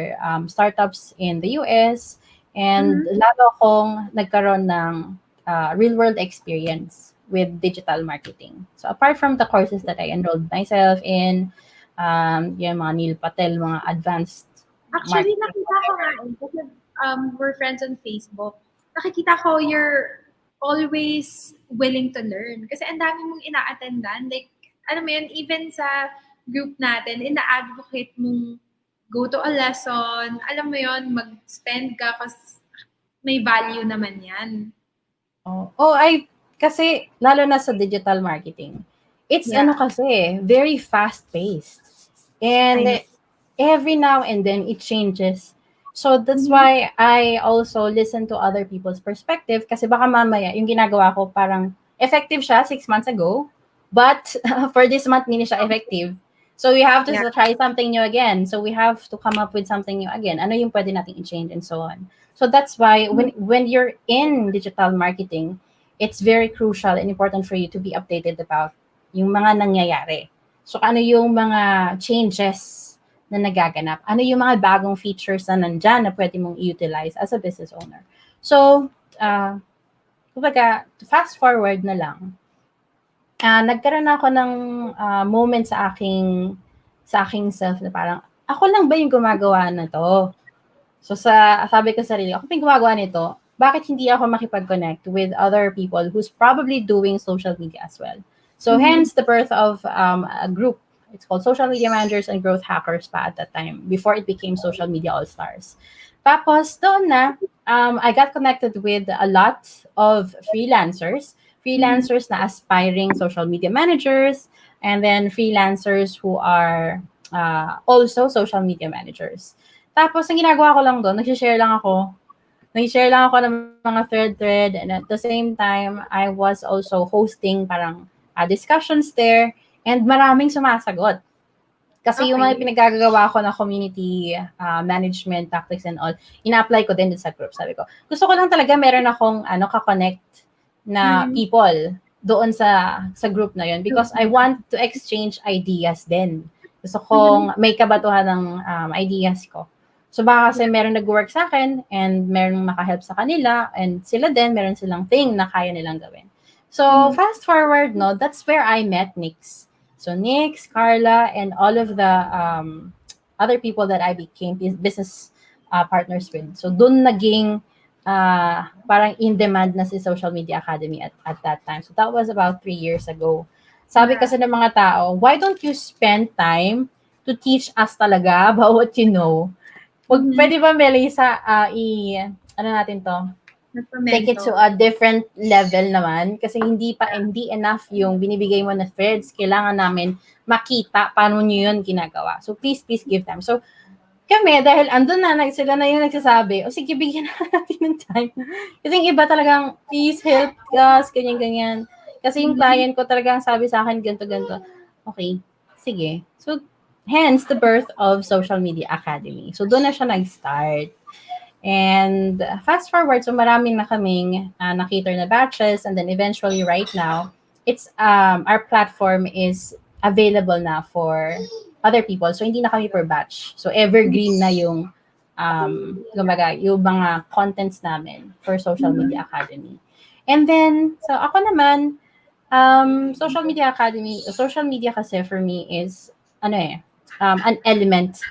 Speaker 2: startups in the US. And
Speaker 1: Mm-hmm.
Speaker 2: lalo akong nagkaroon ng real-world experience with digital marketing. So apart from the courses that I enrolled myself in, yung mga Neil Patel, mga advanced
Speaker 1: Actually,
Speaker 2: marketing,
Speaker 1: nakita ko nga eh, kasi we're friends on Facebook. Nakikita ko you're always willing to learn. Kasi ang dami mong ina-attendan. Like, ano mo yun, even sa group natin, ina-advocate mong go to a lesson. Alam mo yun, mag-spend ka kasi may value naman yan.
Speaker 2: kasi lalo na sa digital marketing, it's
Speaker 1: Yeah,
Speaker 2: kasi, very fast-paced.
Speaker 1: I know.
Speaker 2: And every now and then it changes. So that's
Speaker 1: Mm-hmm.
Speaker 2: why I also listen to other people's perspective kasi baka mamaya yung ginagawa ko parang effective siya 6 months ago, but for this month hindi siya effective. So we have to
Speaker 1: Yeah.
Speaker 2: try something new again. So we have to come up with something new again. Ano yung pwede nating i-change and so on. So that's why when you're in digital marketing, it's very crucial and important for you to be updated about yung mga nangyayari. So ano yung mga changes na nagaganap? Ano yung mga bagong features na nandyan na pwede mong i-utilize as a business owner? So, kumbaga, fast forward na lang, nagkaroon ako ng moment sa aking self na parang, ako lang ba yung gumagawa na to? So sabi ko sa sarili, ako pa yung gumagawa nito, bakit hindi ako makipag-connect with other people who's probably doing social media as well? So
Speaker 1: Mm-hmm.
Speaker 2: hence the birth of a group. It's called Social Media Managers and Growth Hackers pa at that time, before it became Social Media All-Stars. Tapos doon na, I got connected with a lot of
Speaker 1: Mm-hmm.
Speaker 2: freelancers na aspiring social media managers, and then freelancers who are also social media managers. Tapos, ang ginagawa ko lang doon, nag-share lang ako ng mga thread, and at the same time, I was also hosting parang discussions there, And maraming sumasagot. Kasi yung mga
Speaker 1: Okay.
Speaker 2: pinagagawa ko na community management tactics and all, ina-apply ko din sa group. Sabi ko, gusto ko lang talaga meron akong ka-connect na
Speaker 1: Mm.
Speaker 2: people doon sa group na yun because I want to exchange ideas din. Gusto
Speaker 1: Mhm.
Speaker 2: kong may kabatuhan ng ideas ko. So baka kasi
Speaker 1: Yeah.
Speaker 2: meron nag-work sa akin and meron makahelp sa kanila and sila din, meron silang thing na kaya nilang gawin. So
Speaker 1: Mhm.
Speaker 2: fast forward, no, that's where I met Nix. So Nix, Carla, and all of the other people that I became business partners with. So doon naging parang in demand na si Social Media Academy at that time. So that was about 3 years ago. Sabi
Speaker 1: Yeah.
Speaker 2: kasi ng mga tao, why don't you spend time to teach us talaga about what you know?
Speaker 1: Mhm.
Speaker 2: Pwede ba, Melissa, ano natin to? Take it to
Speaker 1: Nagpamento.
Speaker 2: a different level naman kasi hindi enough yung binibigay mo na threads. Kailangan namin makita paano nyo yun ginagawa. So please give time. So kami, dahil andun na, sila na yung nagsasabi, o sige, bigyan na natin ng time. Kasi yung iba talagang, please help us, ganyan-ganyan. Kasi yung
Speaker 1: Mhm.
Speaker 2: client ko talagang sabi sa akin, ganito-ganito. Okay, sige. So, hence the birth of Social Media Academy. So, doon na siya nag-start. And fast forward, so marami na kaming nakita na batches, and then eventually right now, it's our platform is available na for other people. So hindi na kami per batch. So evergreen na kumbaga, yung mga contents namin for Social
Speaker 1: Mhm.
Speaker 2: Media Academy. And then, so ako naman, social media kasi for me is an element,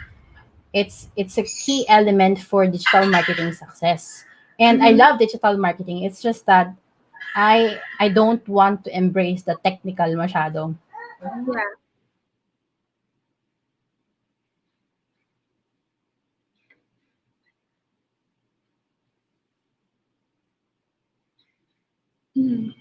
Speaker 2: it's a key element for digital marketing success. And I
Speaker 1: Mhm.
Speaker 2: love digital marketing. It's just that I don't want to embrace the technical masyado.
Speaker 1: Yeah. Mhm.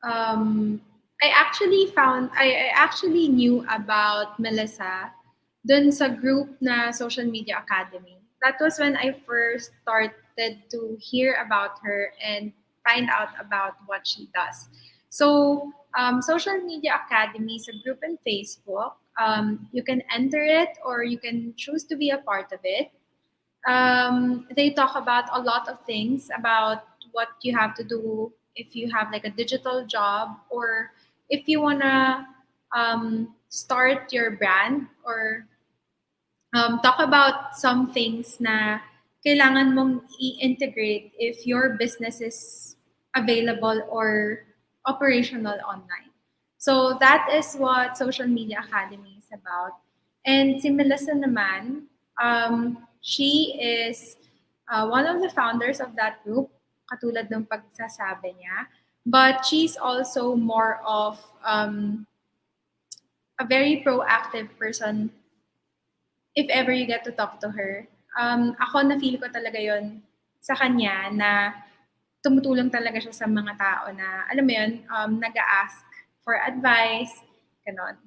Speaker 1: Um, I actually knew about Melissa dun sa group na Social Media Academy. That was when I first started to hear about her and find out about what she does. So, Social Media Academy is a group in Facebook. You can enter it or you can choose to be a part of it. They talk about a lot of things about what you have to do if you have like a digital job or if you want to start your brand or talk about some things na kailangan mong i-integrate if your business is available or operational online. So that is what Social Media Academy is about. And si Melissa naman, she is one of the founders of that group, katulad ng pagsasabi niya. But she's also more of a very proactive person if ever you get to talk to her. Ako na-feel ko talaga yon sa kanya na tumutulong talaga siya sa mga tao na, alam mo yun, nag-ask for advice, ganon.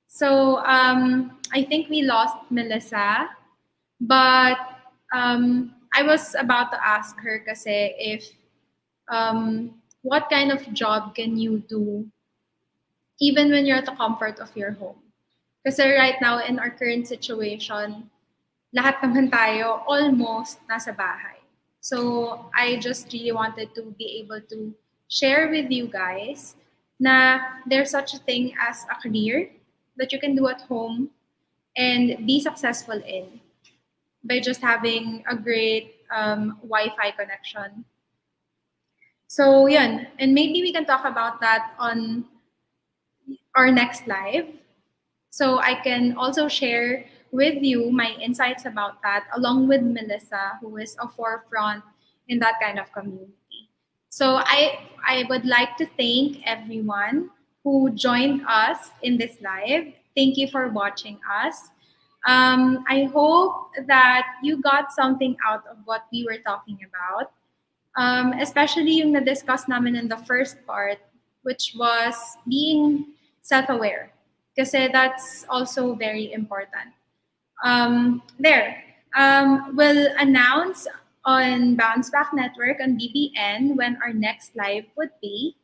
Speaker 1: So, I think we lost Melissa, but I was about to ask her kasi if, what kind of job can you do even when you're at the comfort of your home? Kasi right now, in our current situation, lahat naman tayo almost nasa bahay. So, I just really wanted to be able to share with you guys na there's such a thing as a career that you can do at home and be successful in by just having a great Wi-Fi connection. So, yun. And maybe we can talk about that on our next live. So I can also share with you my insights about that, along with Melissa, who is a forefront in that kind of community. So I would like to thank everyone who joined us in this live. Thank you for watching us. I hope that you got something out of what we were talking about, especially yung na-discuss namin in the first part, which was being self-aware. Kasi that's also very important. There. We'll announce on Bounce Back Network on BBN when our next live would be.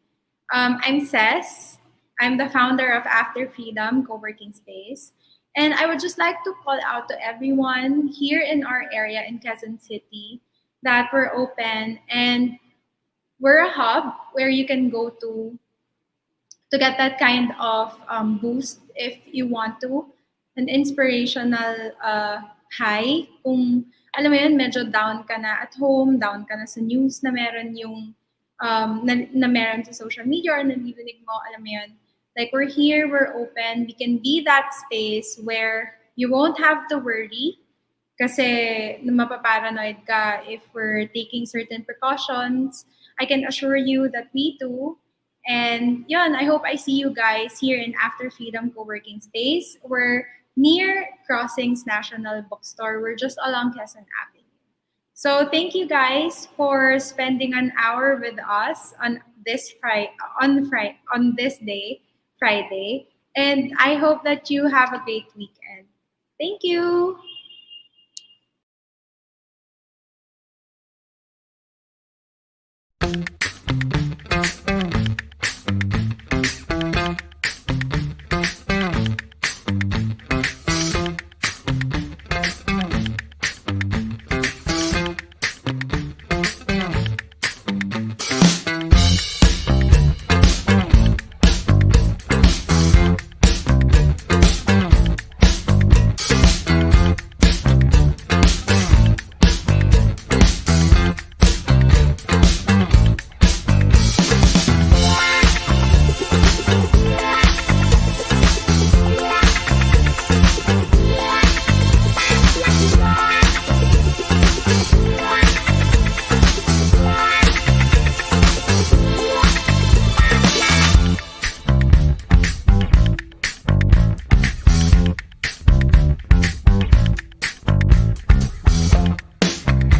Speaker 1: I'm Ces. I'm the founder of After Freedom Co-working Space. And I would just like to call out to everyone here in our area in Quezon City that we're open and we're a hub where you can go to get that kind of boost if you want to. An inspirational high. Kung, alam mo yun, medyo down ka na at home, down ka na sa news na meron yung, na meron sa social media or narinig mo, alam mo yun. Like, we're here, we're open, we can be that space where you won't have to worry kasi mapaparanoid ka if we're taking certain precautions. I can assure you that we do. And yun, I hope I see you guys here in After Freedom Co-working Space. We're near Crossings National Bookstore. We're just along Quezon Avenue. So thank you guys for spending an hour with us on on this day, Friday. And I hope that you have a great weekend. Thank you.